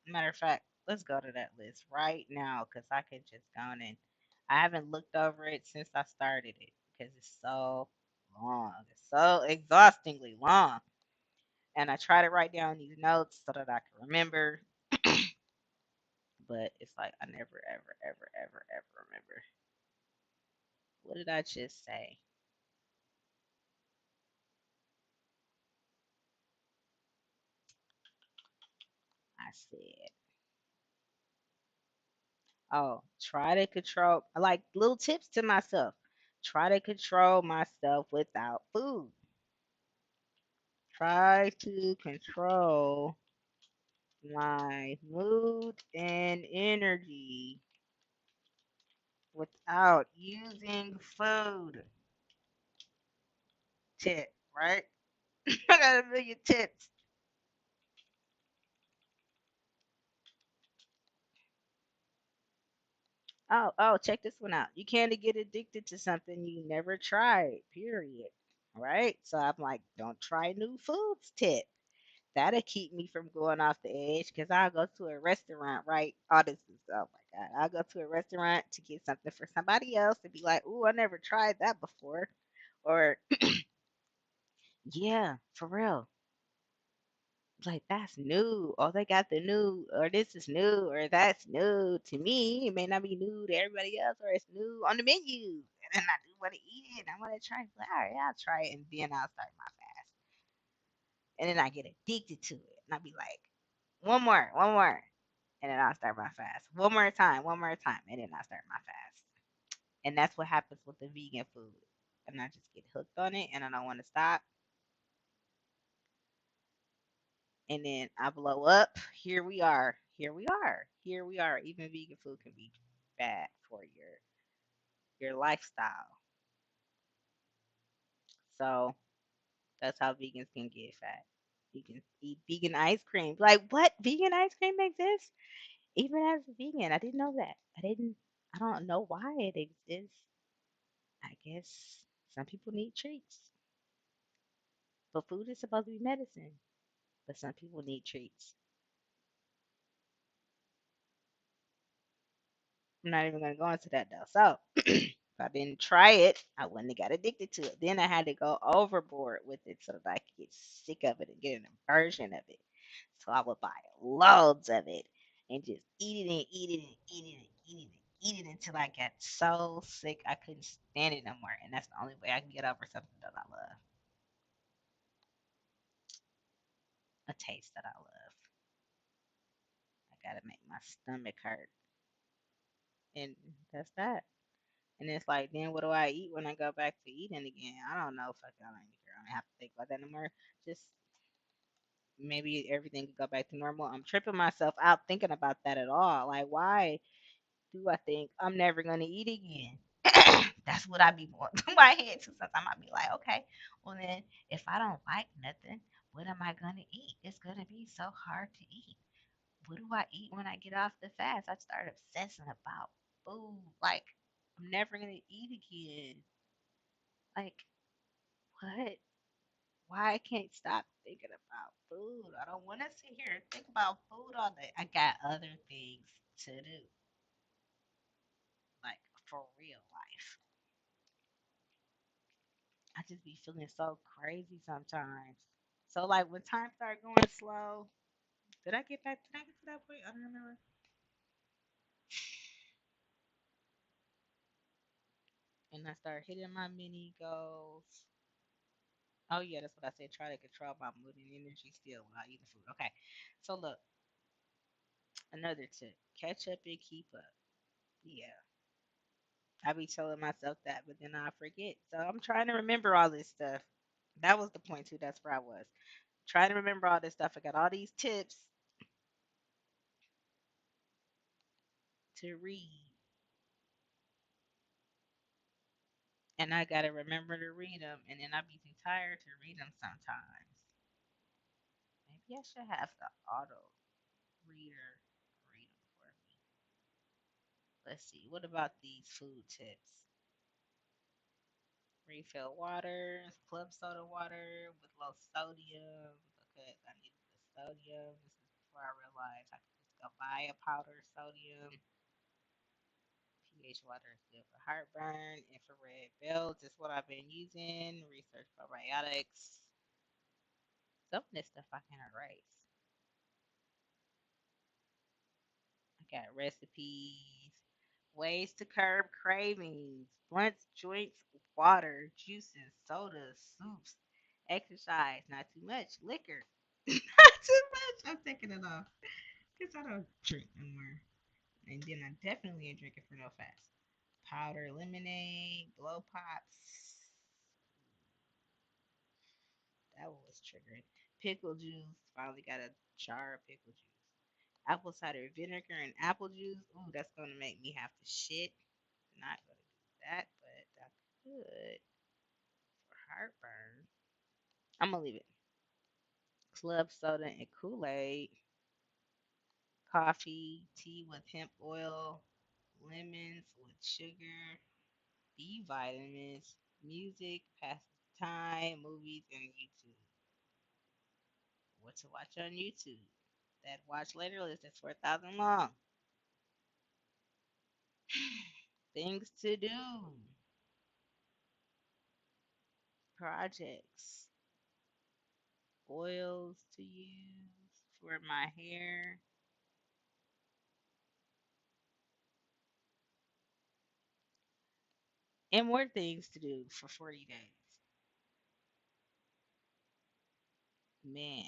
Matter of fact, let's go to that list right now because I could just go on and I haven't looked over it since I started it because it's so long. It's so exhaustingly long. And I try to write down these notes so that I can remember, but it's like I never, ever, ever, ever, ever remember. What did I just say? I said, oh, try to control, like little tips to myself. Try to control myself without food. Try to control my mood and energy without using food. Tip, right? I got a million tips. Oh, check this one out. You can't get addicted to something you never tried, period. Right? So I'm like, don't try new foods tip. That'll keep me from going off the edge because I'll go to a restaurant, right? All this is, oh my God. I'll go to a restaurant to get something for somebody else and be like, ooh, I never tried that before. Or, yeah, for real. Like, that's new. Oh, they got the new, or this is new, or that's new to me. It may not be new to everybody else, or it's new on the menu. And then I do want to eat it. I want to try it. Like, all right, I'll try it. And then I'll start my fast. And then I get addicted to it. And I'll be like, one more. And then I'll start my fast. One more time. And then I'll start my fast. And that's what happens with the vegan food. And I just get hooked on it and I don't want to stop. And then I blow up. Here we are. Here we are. Here we are. Even vegan food can be bad for your lifestyle. So that's how vegans can get fat. You can eat vegan ice cream. Like what? Vegan ice cream exists? Even as a vegan, I didn't know that. I don't know why it exists. I guess some people need treats. But food is supposed to be medicine. But some people need treats. I'm not even gonna go into that though. So if I didn't try it, I wouldn't have got addicted to it. Then I had to go overboard with it so that I could get sick of it and get an aversion of it. So I would buy loads of it and just eat it and eat it and eat it and eat it and eat it until I got so sick I couldn't stand it no more. And that's the only way I can get over something that I love. A taste that I love. I gotta make my stomach hurt. And that's that. And it's like, then what do I eat when I go back to eating again? I don't know. Fuck, I don't even care. I don't have to think about that anymore. Just maybe everything could go back to normal. I'm tripping myself out thinking about that at all. Like, why do I think I'm never gonna eat again? That's what I be going through my head too. Sometimes I be like, okay, well then, if I don't like nothing, what am I gonna eat? It's gonna be so hard to eat. What do I eat when I get off the fast? I start obsessing about food. Like, I'm never gonna eat again. Like, what? Why I can't stop thinking about food? I don't want to sit here and think about food all day. I got other things to do, like for real life. I just be feeling so crazy sometimes. So like when time started going slow, did I get back? Did I get to that point? I don't remember. And I started hitting my mini goals. Oh yeah, that's what I said. Try to control my mood and energy still while eating food. Okay. So look, another tip: catch up and keep up. Yeah, I be telling myself that, but then I forget. So I'm trying to remember all this stuff. That was the point too. That's where I was trying to remember all this stuff. I got all these tips to read, and I gotta remember to read them, and then I be too tired to read them sometimes. Maybe I should have the auto reader read them for me. Let's see. What about these food tips? Refill water, club soda water with low sodium because I need the sodium. This is before I realized I could just go buy a powdered sodium. pH water is good for heartburn. Infrared belts is what I've been using. Research probiotics. Some of this stuff I can erase. I got recipes, ways to curb cravings, blunts, joints, water, juices, sodas, soups, exercise, not too much, liquor, not too much. I'm taking it off. Because I don't drink no more. And then I definitely ain't drinking for no fast. Powder lemonade, blow pops. That one was triggering. Pickle juice. Finally got a jar of pickle juice. Apple cider vinegar and apple juice. Ooh, that's gonna make me have to shit. Not gonna do that, but I could for heartburn. I'm gonna leave it. Club soda and Kool Aid. Coffee, tea with hemp oil, lemons with sugar, B vitamins, music, pass the time, movies, and YouTube. What to watch on YouTube? That watch later list that's 4,000 long. Things to do, projects, oils to use for my hair, and more things to do for 40 days. Man,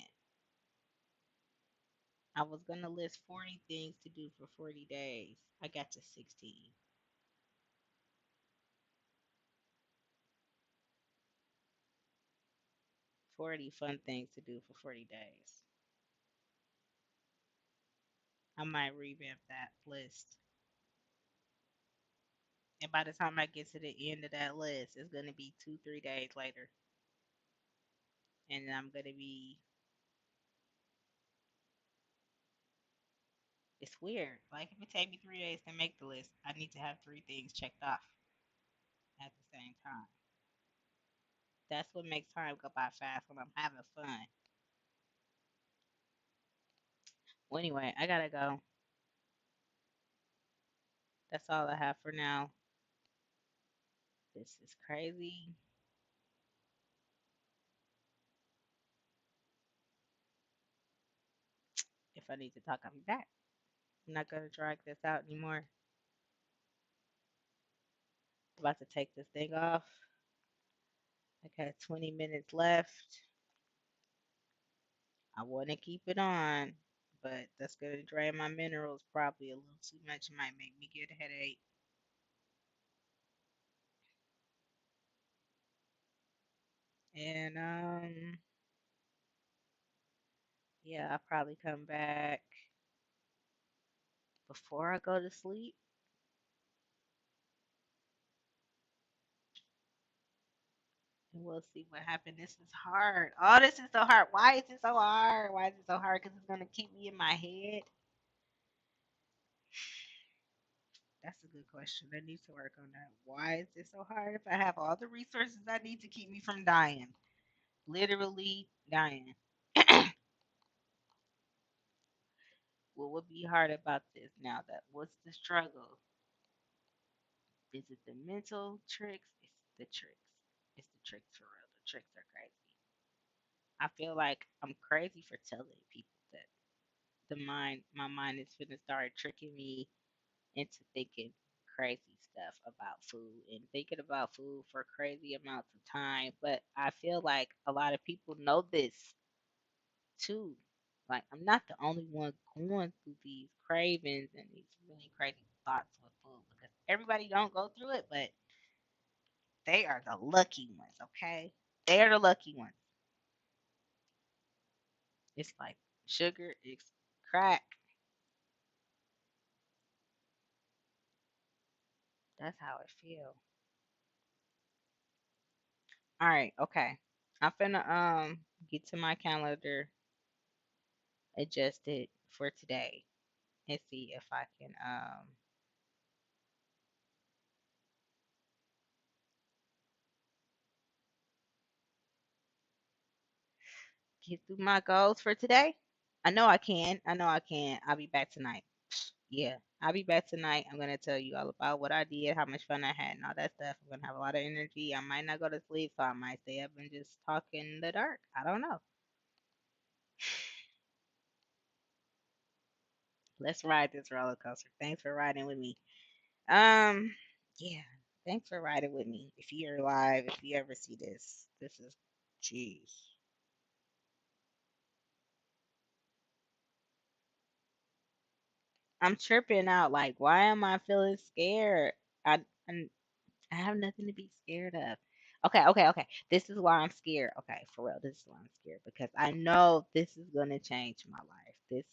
I was going to list 40 things to do for 40 days. I got to 16. 40 fun things to do for 40 days. I might revamp that list. And by the time I get to the end of that list, it's going to be 2, 3 days later. And I'm going to be, it's weird. Like, if it take me 3 days to make the list, I need to have three things checked off at the same time. That's what makes time go by fast when I'm having fun. Well, anyway, I gotta go. That's all I have for now. This is crazy. If I need to talk, I'll be back. I'm not gonna drag this out anymore. About to take this thing off. I got 20 minutes left. I want to keep it on, but that's going to drain my minerals probably a little too much. It might make me get a headache. And yeah, I'll probably come back before I go to sleep. And we'll see what happens. This is hard. Oh, this is so hard. Why is it so hard? Why is it so hard? Because it's going to keep me in my head. That's a good question. I need to work on that. Why is it so hard if I have all the resources I need to keep me from dying? Literally dying. What would be hard about this now? That what's the struggle? Is it the mental tricks? It's the tricks. It's the tricks for real. The tricks are crazy. I feel like I'm crazy for telling people that my mind is gonna start tricking me into thinking crazy stuff about food and thinking about food for crazy amounts of time. But I feel like a lot of people know this too. Like I'm not the only one going through these cravings and these really crazy thoughts with food because everybody don't go through it, but they are the lucky ones, okay? They are the lucky ones. It's like sugar, it's crack. That's how it feels. All right, okay. I'm finna get to my calendar, adjust it for today, and see if I can get through my goals for today. I know I can. I know I can. I'll be back tonight. Yeah, I'll be back tonight. I'm gonna tell you all about what I did, how much fun I had, and all that stuff. I'm gonna have a lot of energy. I might not go to sleep, so I might stay up and just talk in the dark. I don't know. Let's ride this roller coaster. Thanks for riding with me. Um, yeah, thanks for riding with me. If you're alive, if you ever see this, this is, jeez. I'm tripping out. Like, why am I feeling scared? I, I I have nothing to be scared of. Okay, okay, okay. This is why I'm scared. Okay, for real. This is why I'm scared because I know this is gonna change my life. This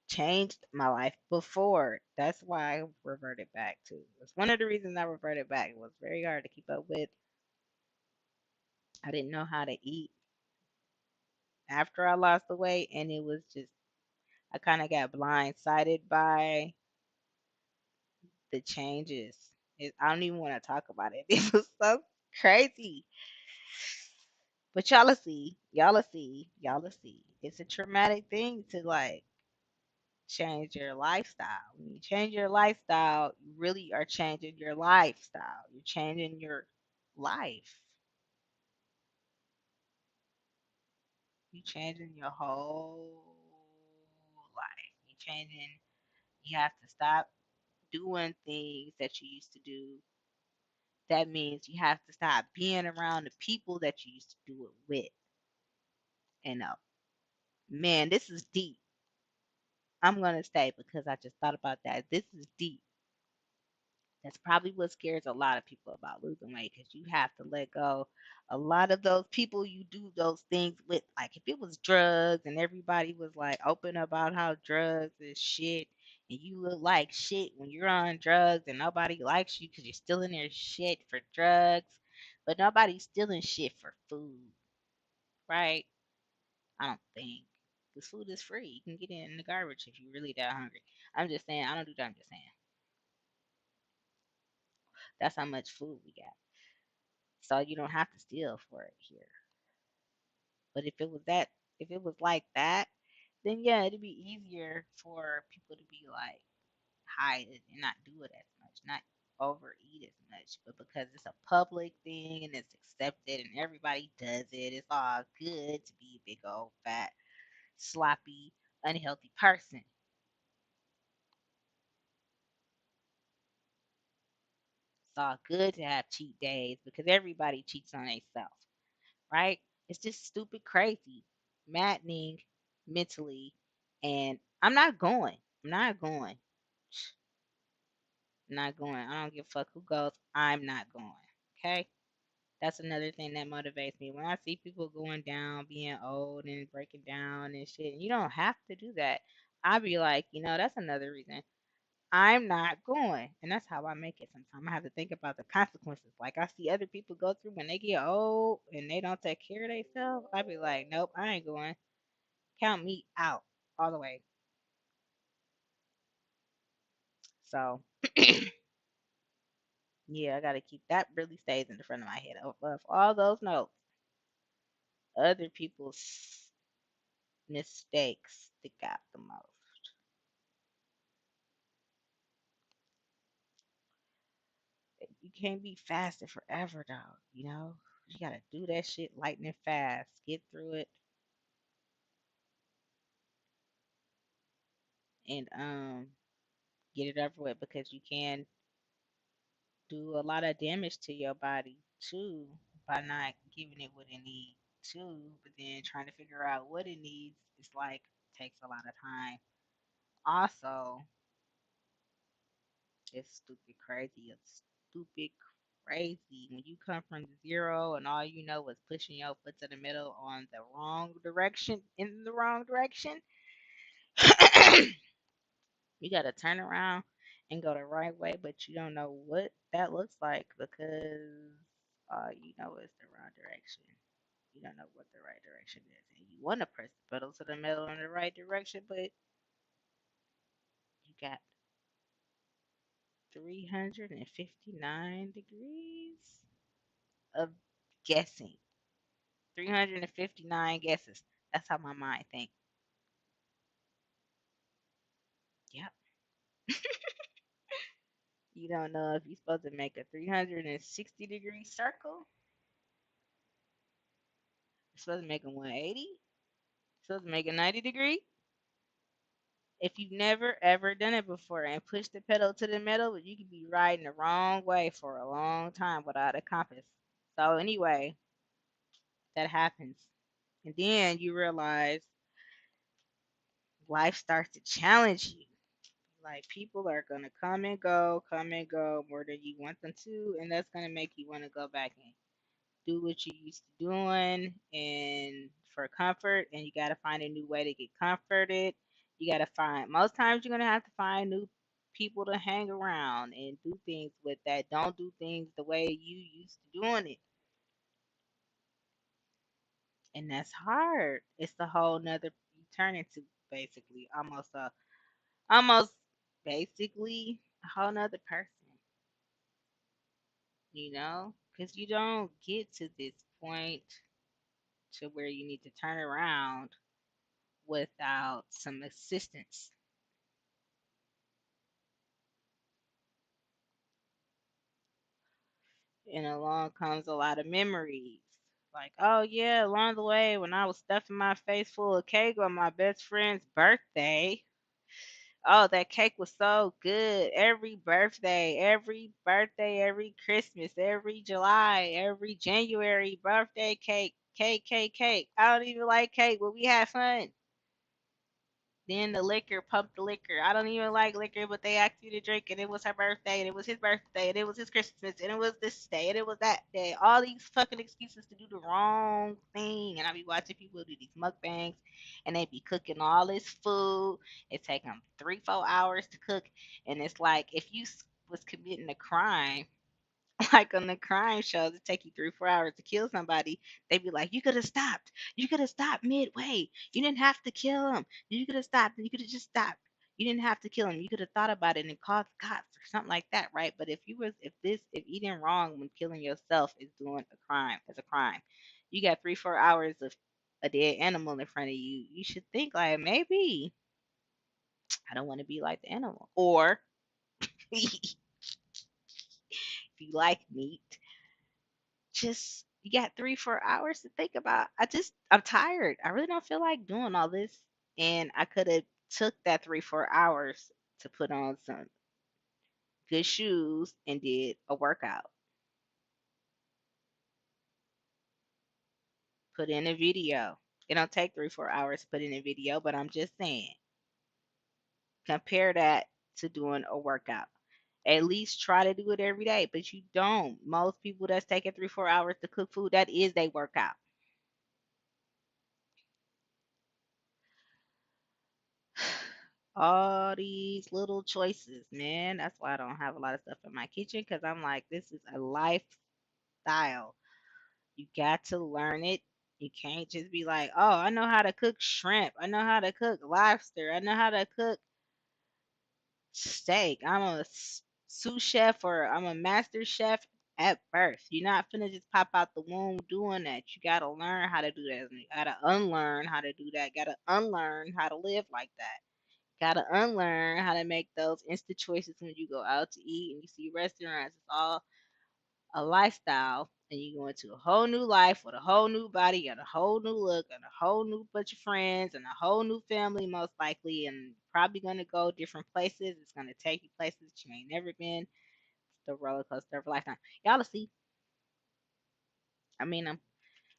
changed my life before. That's why I reverted back to. It's one of the reasons I reverted back. It was very hard to keep up with. I didn't know how to eat after I lost the weight, and it was just I kind of got blindsided by the changes. I don't even want to talk about it. It was so crazy. But y'all will see, y'all will see, y'all will see. It's a traumatic thing to like change your lifestyle. When you change your lifestyle, you really are changing your lifestyle. You're changing your life. You changing your whole life. You changing. You have to stop doing things that you used to do. That means you have to stop being around the people that you used to do it with. And man, this is deep. I'm gonna stay because I just thought about that. This is deep. That's probably what scares a lot of people about losing weight because you have to let go. A lot of those people you do those things with, like if it was drugs and everybody was like open about how drugs is shit and you look like shit when you're on drugs and nobody likes you because you're stealing their shit for drugs, but nobody's stealing shit for food, right? I don't think. Because food is free. You can get it in the garbage if you're really that hungry. I'm just saying, I don't do that. I'm just saying. That's how much food we got. So you don't have to steal for it here. But if it was like that, then yeah, it'd be easier for people to be like hide it and not do it as much, not overeat as much. But because it's a public thing and it's accepted and everybody does it, it's all good to be a big old fat, sloppy, unhealthy person. It's all good to have cheat days because everybody cheats on themselves, right? It's just stupid, crazy, maddening mentally. And I'm not going. I'm not going. I'm not going. I don't give a fuck who goes. I'm not going. Okay? That's another thing that motivates me. When I see people going down, being old and breaking down and shit, you don't have to do that. I be like, that's another reason I'm not going. And that's how I make it sometimes. I have to think about the consequences. Like I see other people go through when they get old and they don't take care of themselves. I be like, nope, I ain't going. Count me out all the way. So yeah, I gotta keep that really stays in the front of my head. Of all those notes, other people's mistakes stick out the most. You can't be fasting forever though, you know? You gotta do that shit lightning fast. Get through it and get it over with because you can do a lot of damage to your body too by not giving it what it needs too. But then trying to figure out what it needs is like takes a lot of time. Also, it's stupid crazy. It's stupid crazy when you come from zero and all you know is pushing your foot to the middle on the wrong direction in the wrong direction. You gotta turn around and go the right way, but you don't know what that looks like because all you know is the wrong direction. You don't know what the right direction is, and you want to press the pedal to the metal in the right direction, but you got 359 degrees of guessing. 359 guesses. That's how my mind thinks. Yep. You don't know if you're supposed to make a 360-degree circle. You're supposed to make a 180. You're supposed to make a 90-degree. If you've never ever done it before and push the pedal to the metal, you could be riding the wrong way for a long time without a compass. So anyway, that happens. And then you realize life starts to challenge you. Like people are gonna come and go more than you want them to, and that's gonna make you want to go back and do what you used to doing and for comfort, and you gotta find a new way to get comforted. You gotta find most times you're gonna have to find new people to hang around and do things with that don't do things the way you used to doing it. And that's hard. It's the whole nother you turn into basically almost basically a whole nother person, because you don't get to this point to where you need to turn around without some assistance. And along comes a lot of memories. Like, oh yeah, along the way when I was stuffing my face full of cake on my best friend's birthday. Oh, that cake was so good. Every Christmas, every July, every January birthday cake, cake. I don't even like cake, but we had fun. Then the liquor, pump the liquor. I don't even like liquor, but they asked you to drink, and it was her birthday, and it was his birthday, and it was his Christmas, and it was this day, and it was that day. All these fucking excuses to do the wrong thing. And I be watching people do these mukbangs, and they be cooking all this food. It take them 3, 4 hours to cook, and it's like if you was committing a crime like on the crime shows, it take you 3, 4 hours to kill somebody. They be like, "You could have stopped. You could have stopped midway. You didn't have to kill him. You could have stopped. You could have just stopped. You didn't have to kill him. You could have thought about it and called the cops or something like that, right? But if eating wrong when killing yourself is doing a crime as a crime, you got 3, 4 hours of a dead animal in front of you. You should think like maybe I don't want to be like the animal, or if you like meat, just you got 3, 4 hours to think about. I'm tired. I really don't feel like doing all this, and I could have took that 3, 4 hours to put on some good shoes and did a workout, put in a video. It don't take 3, 4 hours to put in a video, but I'm just saying, compare that to doing a workout. At least try to do it every day, but you don't. Most people that's taking 3, 4 hours to cook food, that is they workout. All these little choices, man. That's why I don't have a lot of stuff in my kitchen because I'm like, this is a lifestyle. You got to learn it. You can't just be like, oh, I know how to cook shrimp. I know how to cook lobster. I know how to cook steak. I'm a sous chef or I'm a master chef at birth. You're not finna just pop out the womb doing that. You gotta learn how to do that. You gotta unlearn how to do that. Gotta unlearn how to live like that. Gotta unlearn how to make those instant choices when you go out to eat and you see restaurants. It's all a lifestyle, and you go into a whole new life with a whole new body and a whole new look and a whole new bunch of friends and a whole new family, most likely, and probably gonna go different places. It's gonna take you places that you ain't never been. It's the roller coaster of a lifetime. Y'all will see. I mean,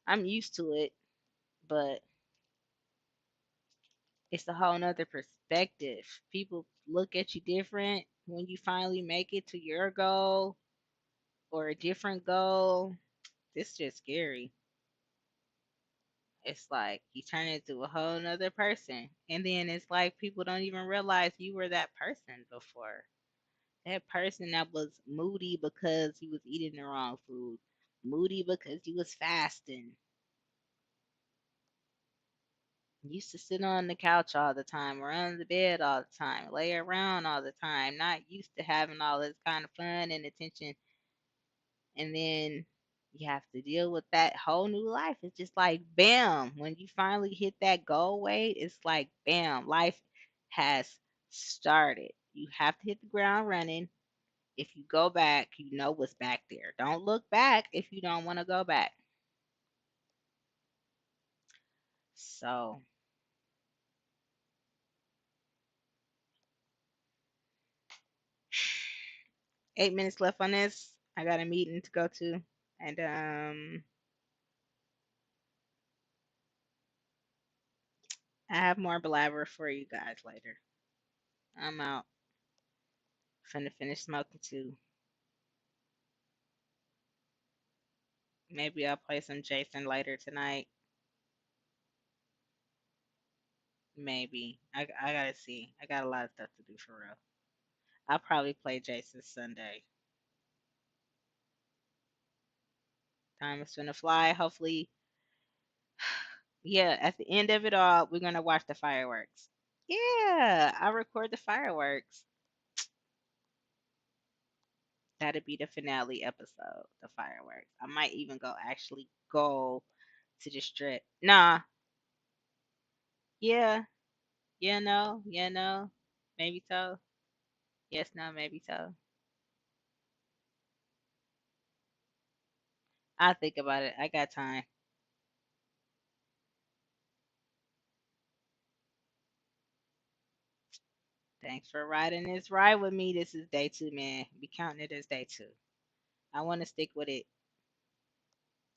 I'm used to it, but it's a whole nother perspective. People look at you different when you finally make it to your goal or a different goal. It's just scary. It's like you turn into a whole nother person. And then it's like people don't even realize you were that person before. That person that was moody because he was eating the wrong food, moody because he was fasting, used to sit on the couch all the time, or on the bed all the time, lay around all the time, not used to having all this kind of fun and attention. And then you have to deal with that whole new life. It's just like bam, when you finally hit that goal weight, it's like bam, life has started. You have to hit the ground running. If you go back, you know what's back there. Don't look back if you don't want to go back. So 8 minutes left on this. I got a meeting to go to, and I have more blabber for you guys later. I'm out. Finna finish smoking too. Maybe I'll play some Jason later tonight. Maybe. I gotta see. I got a lot of stuff to do for real. I'll probably play Jason Sunday. Time is gonna fly. Hopefully, yeah. At the end of it all, we're gonna watch the fireworks. Yeah, I'll record the fireworks. That'll be the finale episode. The fireworks. I might even go to the strip. Nah. Yeah. Yeah. No. Yeah. No. Maybe so. Yes. No. Maybe so. I'll think about it. I got time. Thanks for riding this ride with me. This is day two, man. Be counting it as day two. I want to stick with it.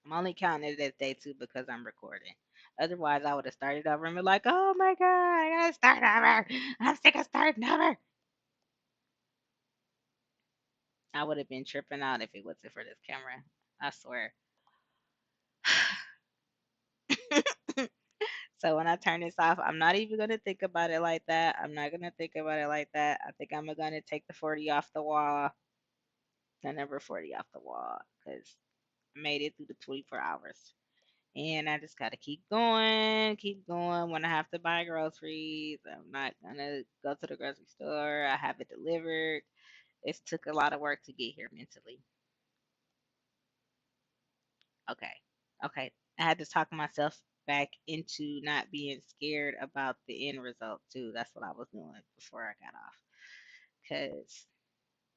I'm only counting it as day two because I'm recording. Otherwise, I would have started over and been like, oh my God, I gotta start over. I'm sick of starting over. I would have been tripping out if it wasn't for this camera. I swear. So when I turn this off, I'm not even gonna think about it like that. I'm not gonna think about it like that. I think I'm gonna take the 40 off the wall, the number 40 off the wall, because I made it through the 24 hours. And I just gotta keep going. When I have to buy groceries, I'm not gonna go to the grocery store. I have it delivered. It took a lot of work to get here mentally. Okay. Okay. I had to talk myself back into not being scared about the end result too. That's what I was doing before I got off. Cause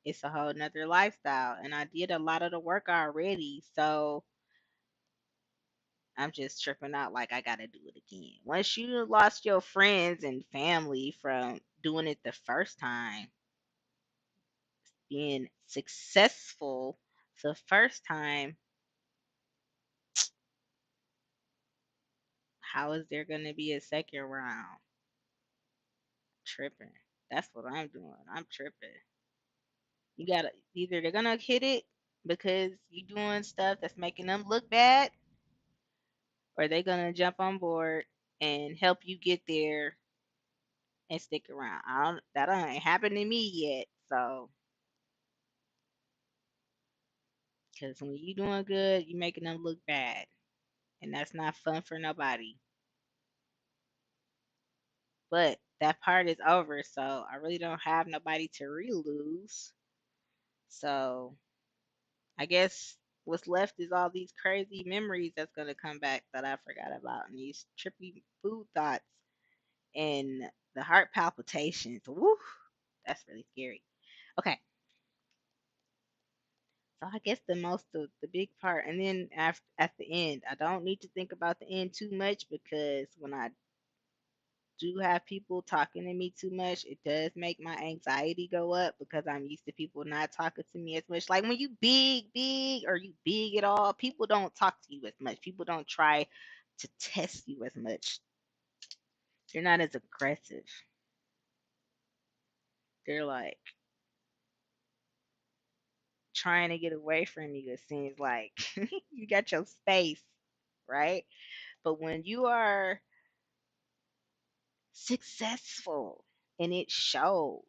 it's a whole nother lifestyle. And I did a lot of the work already. So I'm just tripping out like I gotta do it again. Once you lost your friends and family from doing it the first time, being successful the first time, how is there gonna be a second round? Tripping. That's what I'm doing. I'm tripping. You gotta either they're gonna hit it because you doing stuff that's making them look bad, or they're gonna jump on board and help you get there and stick around. I don't that ain't happened to me yet, so because when you doing good, you making them look bad, and that's not fun for nobody. But that part is over, so I really don't have nobody to re-lose. So I guess what's left is all these crazy memories that's gonna come back that I forgot about, and these trippy food thoughts and the heart palpitations. Woo, that's really scary. Okay, so I guess the big part, and then after at the end, I don't need to think about the end too much because when I do have people talking to me too much, it does make my anxiety go up because I'm used to people not talking to me as much. Like when you big, or you big at all, people don't talk to you as much. People don't try to test you as much. They're not as aggressive. They're like trying to get away from you. It seems like you got your space, right? But when you are successful and it shows,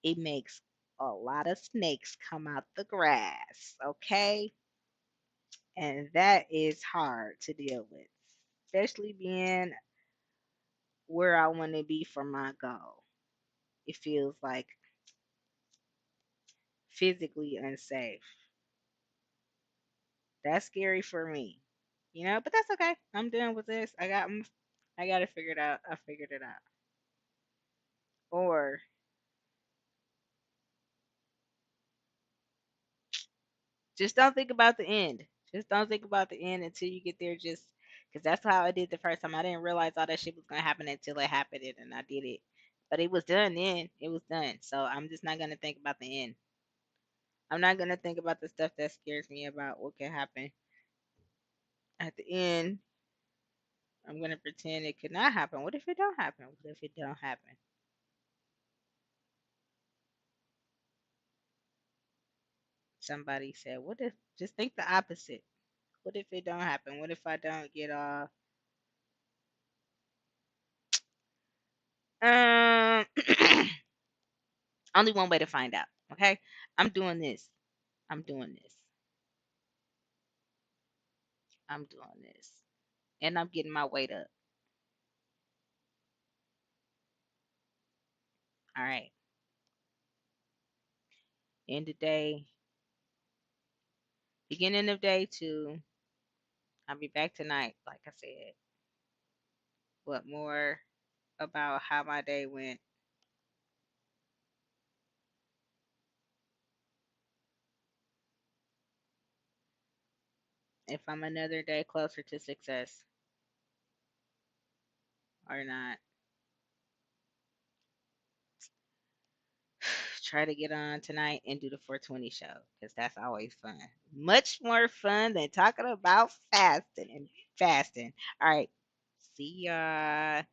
it makes a lot of snakes come out the grass, okay? And that is hard to deal with, especially being where I want to be for my goal. It feels like physically unsafe. That's scary for me, but that's okay. I'm done with this. I got it figured out. I figured it out. Or just don't think about the end. Just don't think about the end until you get there. Just because that's how I did the first time. I didn't realize all that shit was gonna happen until it happened, and I did it. But it was done then. It was done. So I'm just not gonna think about the end. I'm not gonna think about the stuff that scares me about what can happen at the end. I'm gonna pretend it could not happen. What if it don't happen? What if it don't happen? Somebody said, "What if?" Just think the opposite. What if it don't happen? What if I don't get all? Um, only one way to find out. Okay, I'm doing this. I'm doing this. I'm doing this, and I'm getting my weight up. All right. End of day, beginning of day two. I'll be back tonight, like I said. But more about how my day went. If I'm another day closer to success or not. Try to get on tonight and do the 420 show because that's always fun. Much more fun than talking about fasting and fasting. All right. See y'all.